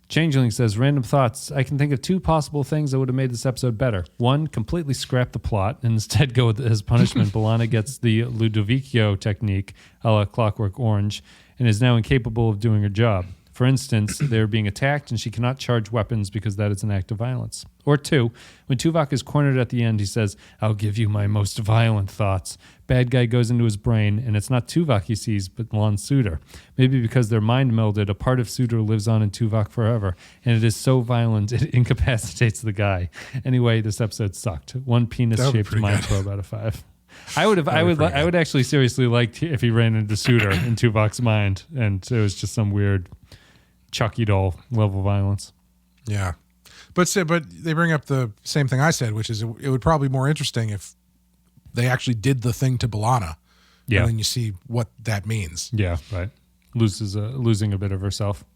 Changeling says, random thoughts. I can think of 2 possible things that would have made this episode better. 1, completely scrap the plot and instead go with, as punishment, B'Elanna gets the Ludovico technique, a la Clockwork Orange, and is now incapable of doing her job. For instance, they're being attacked and she cannot charge weapons because that is an act of violence. Or 2, when Tuvok is cornered at the end, he says, "I'll give you my most violent thoughts." Bad guy goes into his brain, and it's not Tuvok he sees, but Lon Suter. Maybe because they're mind melded, a part of Suter lives on in Tuvok forever, and it is so violent it incapacitates the guy. Anyway, this episode sucked. 1 penis-shaped mind probe out of 5. I would actually seriously like if he ran into Suter in Tuvok's mind, and it was just some weird Chucky doll level violence.
Yeah. But they bring up the same thing I said, which is it would probably be more interesting if they actually did the thing to B'Elanna. Yeah. And then you see what that means.
Yeah, right. Losing a bit of herself.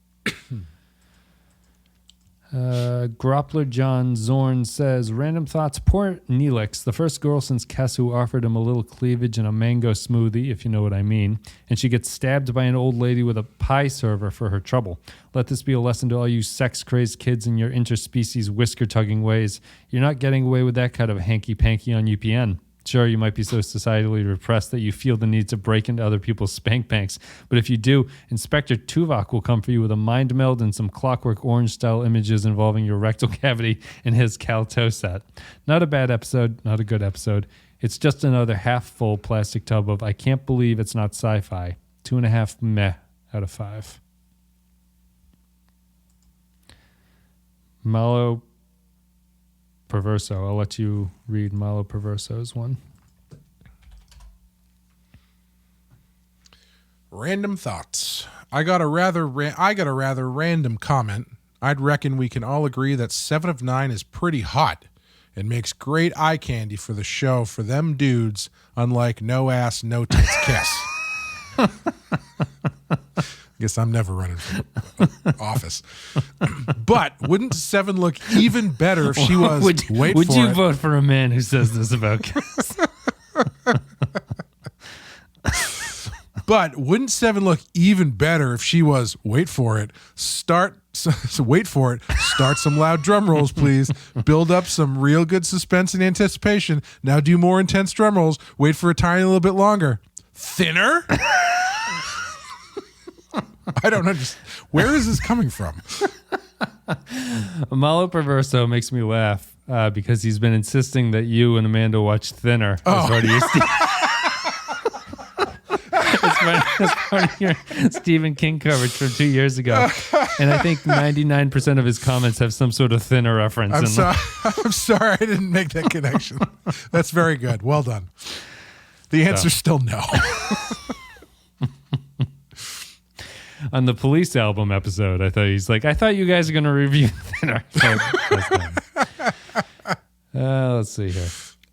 Groppler John Zorn says, random thoughts. Poor Neelix, the first girl since Kessu offered him a little cleavage and a mango smoothie, if you know what I mean, and she gets stabbed by an old lady with a pie server for her trouble. Let this be a lesson to all you sex-crazed kids in your interspecies whisker-tugging ways. You're not getting away with that kind of hanky-panky on UPN. Sure, you might be so societally repressed that you feel the need to break into other people's spank banks. But if you do, Inspector Tuvok will come for you with a mind meld and some Clockwork Orange-style images involving your rectal cavity and his Cal-toe set. Not a bad episode, not a good episode. It's just another half-full plastic tub of I can't believe it's not sci-fi. 2.5 meh out of 5. Malo Perverso. I'll let you read Malo Perverso's one.
Random thoughts. I got a rather random comment. I'd reckon we can all agree that 7 of 9 is pretty hot. It makes great eye candy for the show for them dudes, unlike No Ass, No Tits Kiss. Guess I'm never running for office. But wouldn't 7 look even better if she was?
Would you vote for a man who says this about Kiss?
But wouldn't 7 look even better if she was? Wait for it. Start some loud drum rolls, please. Build up some real good suspense and anticipation. Now do more intense drum rolls. Wait for a tiny little bit longer. Thinner? I don't understand. Where is this coming from?
Malo Perverso makes me laugh because he's been insisting that you and Amanda watch Thinner as part of your as part of your Stephen King coverage from 2 years ago. And I think 99% of his comments have some sort of Thinner reference.
I'm sorry I didn't make that connection. That's very good. Well done. The answer's still no.
On the Police album episode, I thought you guys are going to review Thinner. Let's see here.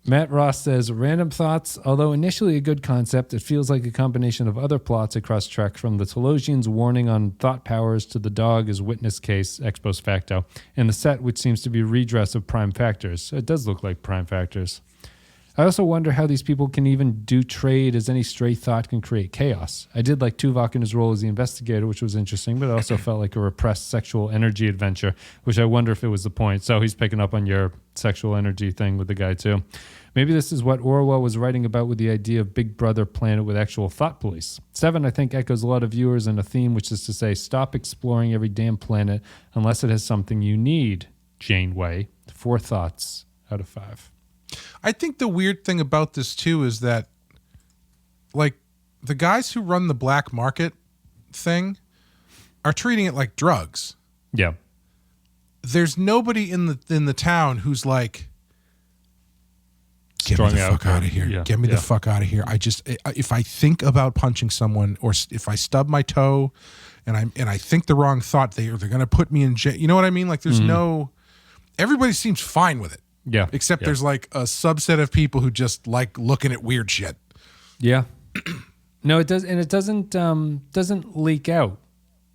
Matt Ross says, random thoughts. Although initially a good concept, it feels like a combination of other plots across Trek, from the Telosians' warning on thought powers to the dog as witness case, ex post facto, and the set, which seems to be a redress of prime factors. It does look like prime factors. I also wonder how these people can even do trade, as any stray thought can create chaos. I did like Tuvok in his role as the investigator, which was interesting, but it also felt like a repressed sexual energy adventure, which I wonder if it was the point. So he's picking up on your sexual energy thing with the guy too. Maybe this is what Orwell was writing about with the idea of Big Brother planet with actual thought police. 7, I think, echoes a lot of viewers and a theme, which is to say, stop exploring every damn planet unless it has something you need. Janeway, 4 thoughts out of 5.
I think the weird thing about this too is that, like, the guys who run the black market thing are treating it like drugs.
Yeah.
There's nobody in the town who's like, get me the fuck out of here. Yeah. Get me the fuck out of here. If I think about punching someone, or if I stub my toe and I think the wrong thought, they're going to put me in jail. You know what I mean? Like, there's everybody seems fine with it.
Yeah.
Except there's like a subset of people who just like looking at weird shit.
Yeah. No, it does, and it doesn't leak out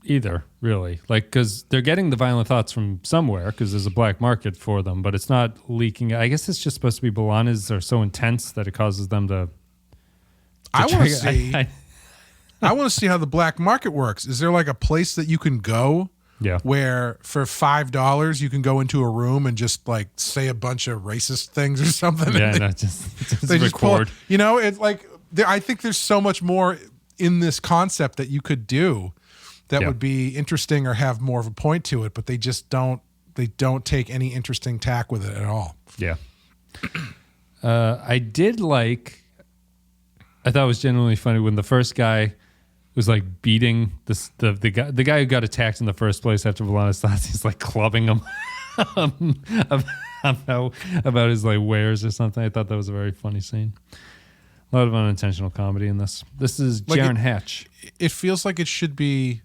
either, really. Like, because they're getting the violent thoughts from somewhere, because there's a black market for them, but it's not leaking. I guess it's just supposed to be B'Elanna's are so intense that it causes them to
I want to see. I want to see how the black market works. Is there like a place that you can go?
Yeah.
Where for $5 you can go into a room and just like say a bunch of racist things or something.
Yeah, just
they
record.
Just pull, it's like I think there's so much more in this concept that you could do that would be interesting or have more of a point to it, but they just don't. They don't take any interesting tack with it at all.
Yeah. I did like. I thought it was genuinely funny when the first guy was like beating the guy who got attacked in the first place after B'Elanna's thoughts. He's like clubbing him about his like wares or something. I thought that was a very funny scene. A lot of unintentional comedy in this. This is Jaron Hatch.
It feels like it should be,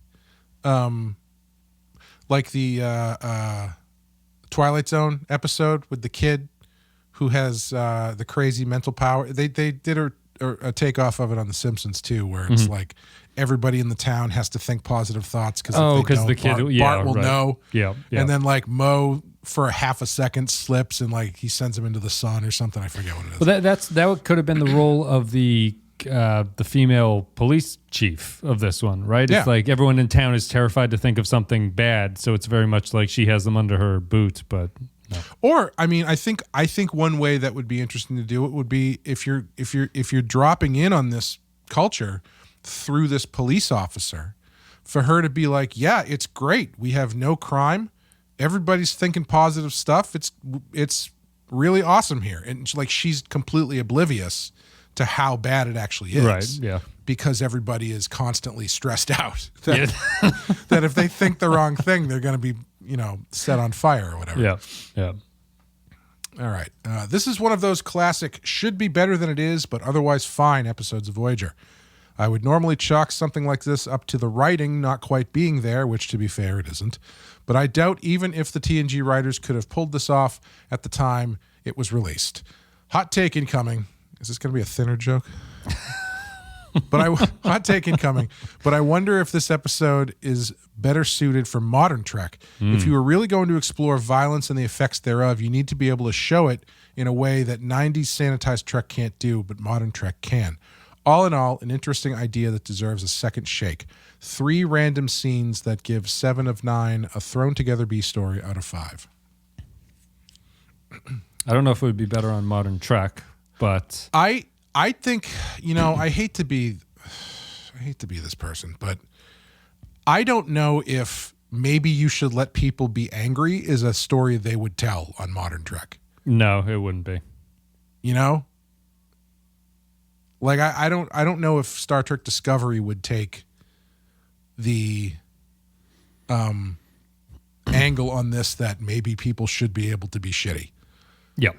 like the Twilight Zone episode with the kid who has the crazy mental power. They did a takeoff of it on The Simpsons too, where it's like everybody in the town has to think positive thoughts because
the kid
Bart will know.
Yeah.
And then like Mo for a half a second slips and like he sends him into the sun or something. I forget what it is.
Well, that could have been the role of the female police chief of this one, right? It's like everyone in town is terrified to think of something bad, so it's very much like she has them under her boot, but. No.
Or I mean, I think one way that would be interesting to do it would be if you're dropping in on this culture through this police officer, for her to be like, yeah, it's great. We have no crime. Everybody's thinking positive stuff. It's really awesome here, and she's completely oblivious to how bad it actually is.
Right. Yeah.
Because everybody is constantly stressed out that if they think the wrong thing, they're going to be, set on fire or whatever.
Yeah. Yeah.
All right. This is one of those classic should be better than it is, but otherwise fine episodes of Voyager. I would normally chalk something like this up to the writing not quite being there, which to be fair, it isn't. But I doubt even if the TNG writers could have pulled this off at the time it was released. Hot take incoming. Is this going to be a thinner joke? Hot take incoming. But I wonder if this episode is better suited for modern Trek. If you were really going to explore violence and the effects thereof, you need to be able to show it in a way that 90s sanitized Trek can't do, but modern Trek can. All in all, an interesting idea that deserves a second shake. 3 random scenes that give 7 of 9 a thrown together B story out of 5.
I don't know if it would be better on modern Trek, but
I think, I hate to be this person, but I don't know if maybe you should let people be angry is a story they would tell on Modern Trek.
No, it wouldn't be.
You know? Like I don't know if Star Trek Discovery would take the angle on this that maybe people should be able to be shitty.
Yep.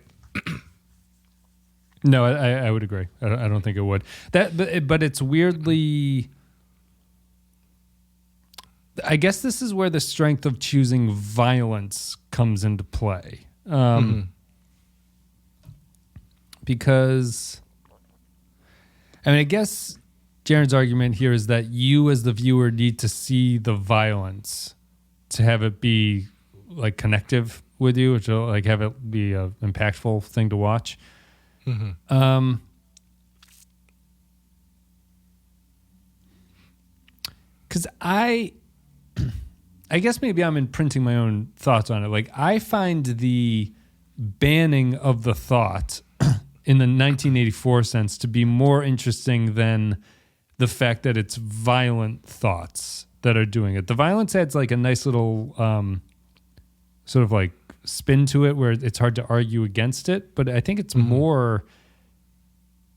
No, I would agree. I don't think it would. But it's weirdly. I guess this is where the strength of choosing violence comes into play, because. I mean, I guess Jaren's argument here is that you, as the viewer, need to see the violence to have it be like connective with you, to like have it be a impactful thing to watch. Mm-hmm. Because I guess maybe I'm imprinting my own thoughts on it. Like I find the banning of the thought in the 1984 sense to be more interesting than the fact that it's violent thoughts that are doing it. The violence adds like a nice little sort of like spin to it where it's hard to argue against it. But I think it's more,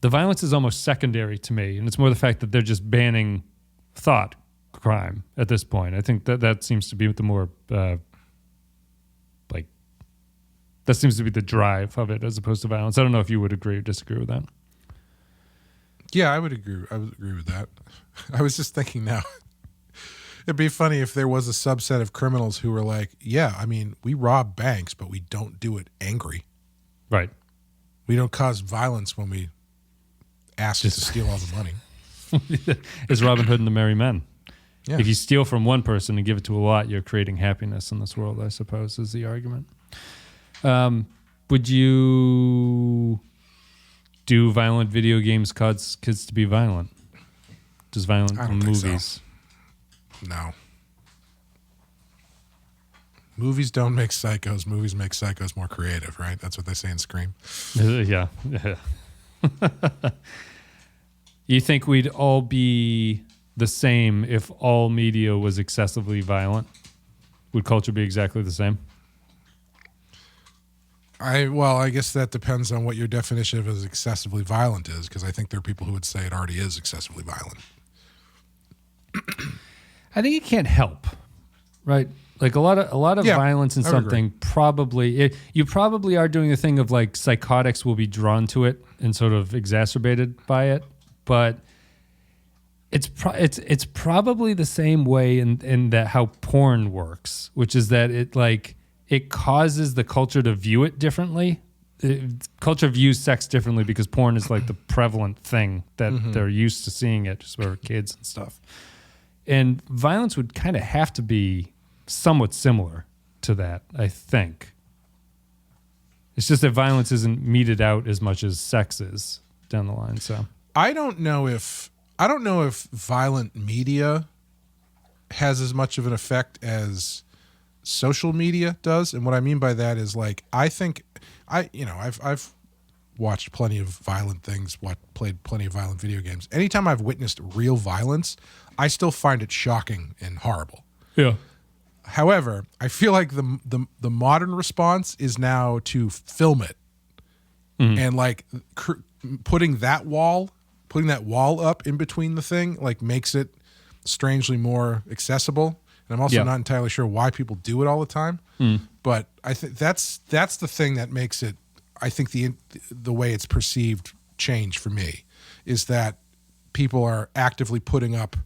the violence is almost secondary to me. And it's more the fact that they're just banning thought crime at this point. I think that seems to be the more that seems to be the drive of it as opposed to violence. I don't know if you would agree or disagree with that.
Yeah, I would agree. I would agree with that. I was just thinking now, it'd be funny if there was a subset of criminals who were like, yeah, I mean, we rob banks, but we don't do it angry.
Right.
We don't cause violence when we ask to steal all the money.
It's Robin Hood and the Merry Men.
Yeah.
If you steal from one person and give it to a lot, you're creating happiness in this world, I suppose, is the argument. Would you do violent video games cause kids to be violent? Just violent movies?
So. No. Movies don't make psychos. Movies make psychos more creative, right? That's what they say in Scream.
Yeah. You think we'd all be the same if all media was excessively violent? Would culture be exactly the same?
I guess that depends on what your definition of as excessively violent is, because I think there are people who would say it already is excessively violent.
I think it can't help, right? Like a lot of violence in something you probably are doing a thing of like psychotics will be drawn to it and sort of exacerbated by it, but it's probably the same way in that how porn works, which is that it causes the culture to view it differently. Culture views sex differently because porn is like the prevalent thing that they're used to seeing it, just for kids and stuff. And violence would kind of have to be somewhat similar to that, I think. It's just that violence isn't meted out as much as sex is down the line. So
I don't know if violent media has as much of an effect as social media does. And what I mean by that is like, I think I've watched plenty of violent things, played plenty of violent video games. Anytime I've witnessed real violence, I still find it shocking and horrible.
Yeah.
However, I feel like the modern response is now to film it and like putting that wall up in between the thing, like makes it strangely more accessible. And I'm also not entirely sure why people do it all the time. But I think that's the thing that makes it, I think the way it's perceived change for me is that people are actively putting up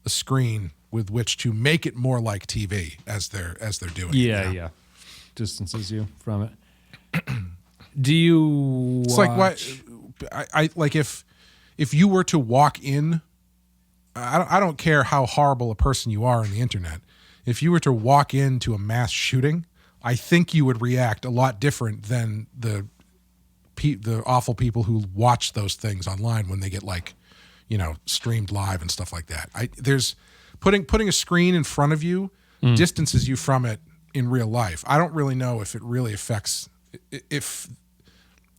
a screen with which to make it more like TV as they're doing it.
Yeah. Distances you from it. Do you
It's like what I like if you were to walk in, I don't care how horrible a person you are on the internet. If you were to walk into a mass shooting, I think you would react a lot different than the awful people who watch those things online when they get streamed live and stuff like that. There's putting a screen in front of you distances you from it in real life. I don't really know if it really affects, if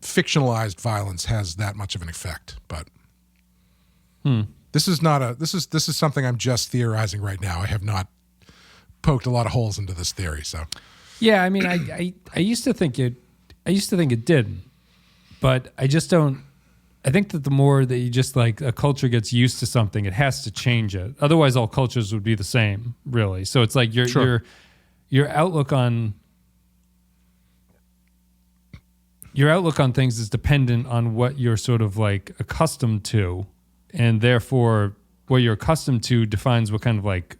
fictionalized violence has that much of an effect, but This is something I'm just theorizing right now. I have not poked a lot of holes into this theory. So
yeah, I mean, I used to think it didn't, but I just don't. I think that the more that you just like a culture gets used to something, it has to change it. Otherwise, all cultures would be the same, really. So it's like your outlook on things is dependent on what you're sort of like accustomed to, and therefore what you're accustomed to defines what kind of like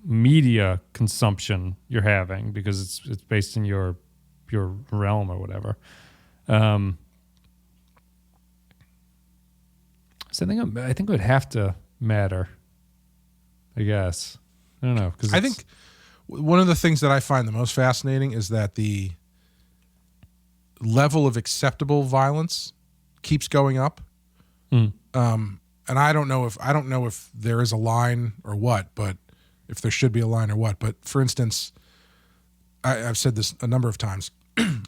media consumption you're having, because it's based in your realm or whatever. So I think it would have to matter, I guess. I don't know.
I think one of the things that I find the most fascinating is that the level of acceptable violence keeps going up. And I don't know if there is a line or what, but if there should be a line or what. But for instance, I've said this a number of times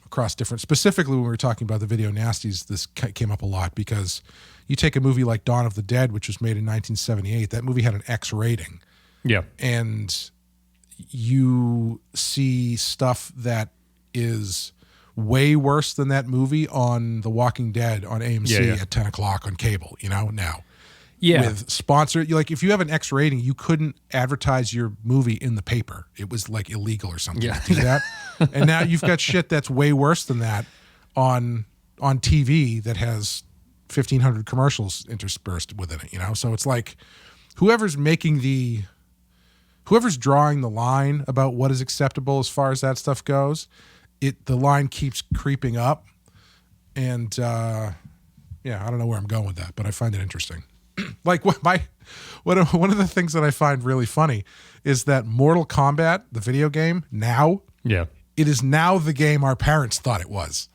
across different, specifically when we were talking about the video nasties, this came up a lot, because you take a movie like Dawn of the Dead, which was made in 1978, that movie had an X rating.
Yeah.
And you see stuff that is way worse than that movie on The Walking Dead on AMC at 10 o'clock on cable, now.
Yeah.
With sponsor, like if you have an X rating, you couldn't advertise your movie in the paper. It was like illegal or something to do that. And now you've got shit that's way worse than that on TV that has 1,500 commercials interspersed within it, So it's like whoever's drawing the line about what is acceptable as far as that stuff goes, the line keeps creeping up. And I don't know where I'm going with that, but I find it interesting. Like one of the things that I find really funny is that Mortal Kombat, the video game, now, it is now the game our parents thought it was.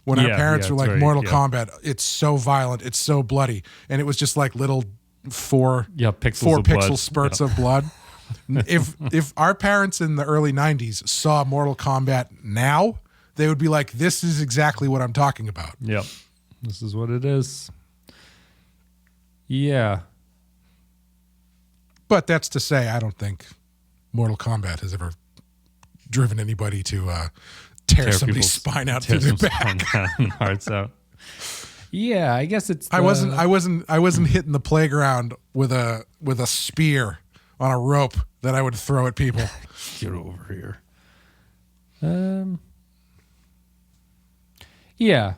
When our parents were like, Mortal Kombat, it's so violent, it's so bloody, and it was just like little four pixel spurts of blood. If our parents in the early 90s saw Mortal Kombat now, they would be like, this is exactly what I'm talking about.
Yep. This is what it is. Yeah.
But that's to say, I don't think Mortal Kombat has ever driven anybody to tear somebody's spine out through their back.
Hearts out. Yeah, I guess it's.
I wasn't hitting the playground with a spear on a rope that I would throw at people.
Get over here. Yeah.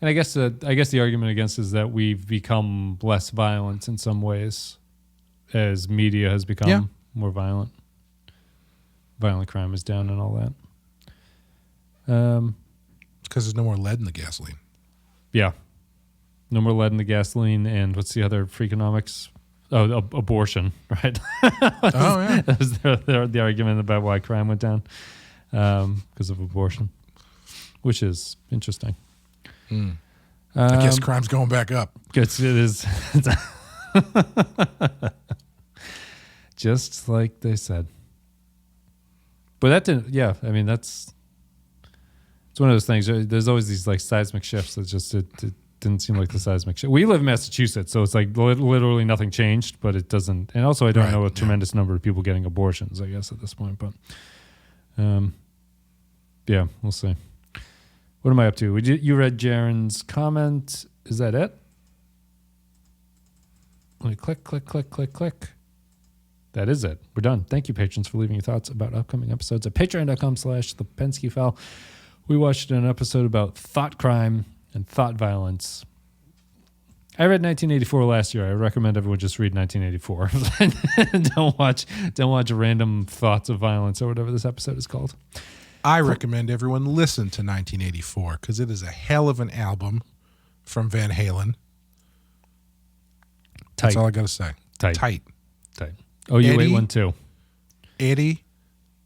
And I guess the argument against is that we've become less violent in some ways as media has become more violent. Violent crime is down and all that.
It's because there's no more lead in the gasoline.
Yeah. No more lead in the gasoline, and what's the other Freakonomics? Oh, abortion, right? That was the argument about why crime went down, because of abortion, which is interesting.
I guess crime's going back up.
It is. Just like they said. But that didn't, I mean, it's one of those things. There's always these like seismic shifts that just, it didn't seem like the seismic shift. We live in Massachusetts, so it's like literally nothing changed, but it doesn't. And also I don't know a tremendous number of people getting abortions, I guess, at this point. But we'll see. What am I up to? You read Jaren's comment. Is that it? Let me click. That is it. We're done. Thank you, patrons, for leaving your thoughts about upcoming episodes at patreon.com/the Pensky File. We watched an episode about thought crime and thought violence. I read 1984 last year. I recommend everyone just read 1984. Don't watch random thoughts of violence or whatever this episode is called.
I recommend everyone listen to 1984 because it is a hell of an album from Van Halen. That's all I got to say. Tight.
Oh, you wait one too.
Eddie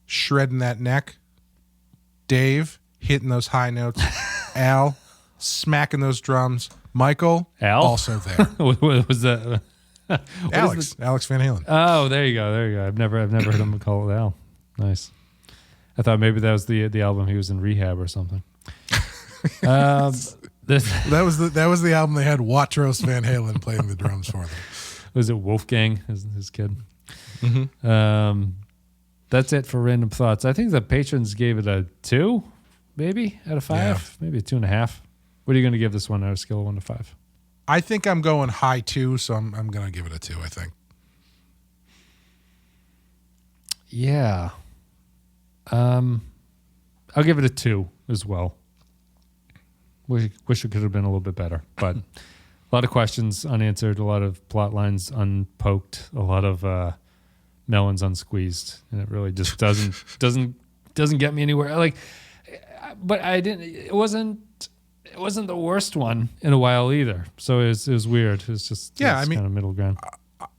shredding that neck. Dave hitting those high notes. Al smacking those drums. Michael also there.
What was that?
Alex Van Halen.
Oh, there you go. I've never heard him call it Al. Nice. I thought maybe that was the album he was in rehab or something.
That was the album they had Watros Van Halen playing the drums for them.
Was it Wolfgang, his kid?
Mm-hmm.
That's it for random thoughts. I think the patrons gave it a 2, maybe out of 5, maybe a 2.5. What are you going to give this one on a scale of 1 to 5?
I think I'm going high 2, so I'm going to give it a 2. I think.
Yeah. I'll give it a 2 as well. Wish it could have been a little bit better, but a lot of questions unanswered, a lot of plot lines unpoked, a lot of melons unsqueezed, and it really just doesn't get me anywhere. Like, but I didn't. It wasn't the worst one in a while either. So it was weird. It was just
I mean,
kind of middle ground.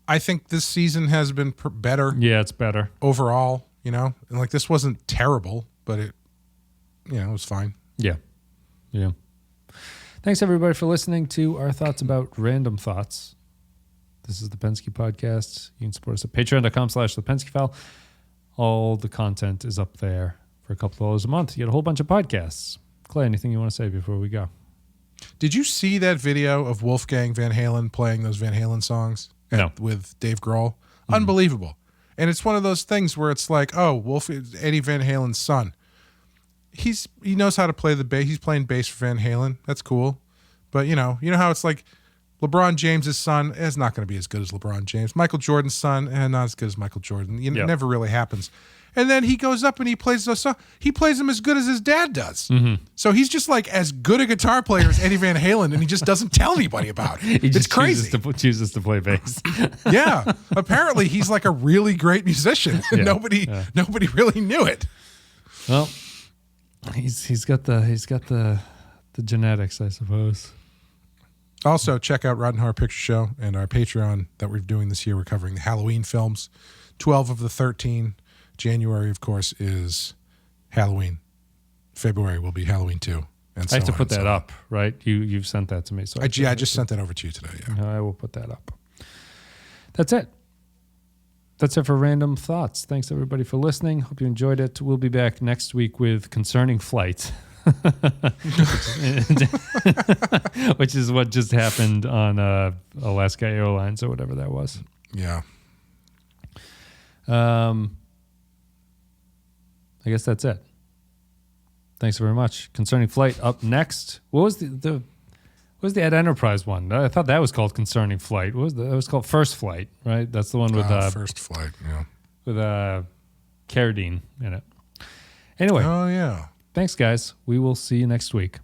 I think this season has been better.
Yeah, it's better
overall. And like this wasn't terrible, but it was fine.
Yeah. Thanks everybody for listening to our thoughts about random thoughts. This is the Pensky Podcast. You can support us at patreon.com/the Pensky File. All the content is up there for a couple $2 a month. You get a whole bunch of podcasts. Clay, anything you want to say before we go?
Did you see that video of Wolfgang Van Halen playing those Van Halen songs with Dave Grohl? Mm-hmm. Unbelievable. And it's one of those things where it's like, oh, Eddie Van Halen's son. He knows how to play the bass. He's playing bass for Van Halen. That's cool. But you know how it's like LeBron James's son is not going to be as good as LeBron James. Michael Jordan's son, not as good as Michael Jordan. It never really happens. And then he goes up and he plays those songs. He plays them as good as his dad does. Mm-hmm. So he's just like as good a guitar player as Eddie Van Halen, and he just doesn't tell anybody about it. It's crazy.
Chooses to play bass.
Yeah. Apparently he's like a really great musician. And nobody really knew it.
Well, he's got the genetics, I suppose.
Also, check out Rotten Horror Picture Show and our Patreon that we're doing this year. We're covering the Halloween films, 12 of the 13. January, of course, is Halloween. February will be Halloween 2. And so
I have to put that up, right? You've sent that to me. So
I just sent that over to you today. Yeah.
I will put that up. That's it. That's it for Random Thoughts. Thanks, everybody, for listening. Hope you enjoyed it. We'll be back next week with Concerning Flight. Which is what just happened on Alaska Airlines or whatever that was.
Yeah.
I guess that's it. Thanks very much. Concerning Flight up next. What was the Ed Enterprise one? I thought that was called Concerning Flight. What was that? It was called First Flight, right? That's the one with
First Flight, yeah.
With Carradine in it. Anyway.
Oh yeah.
Thanks, guys. We will see you next week.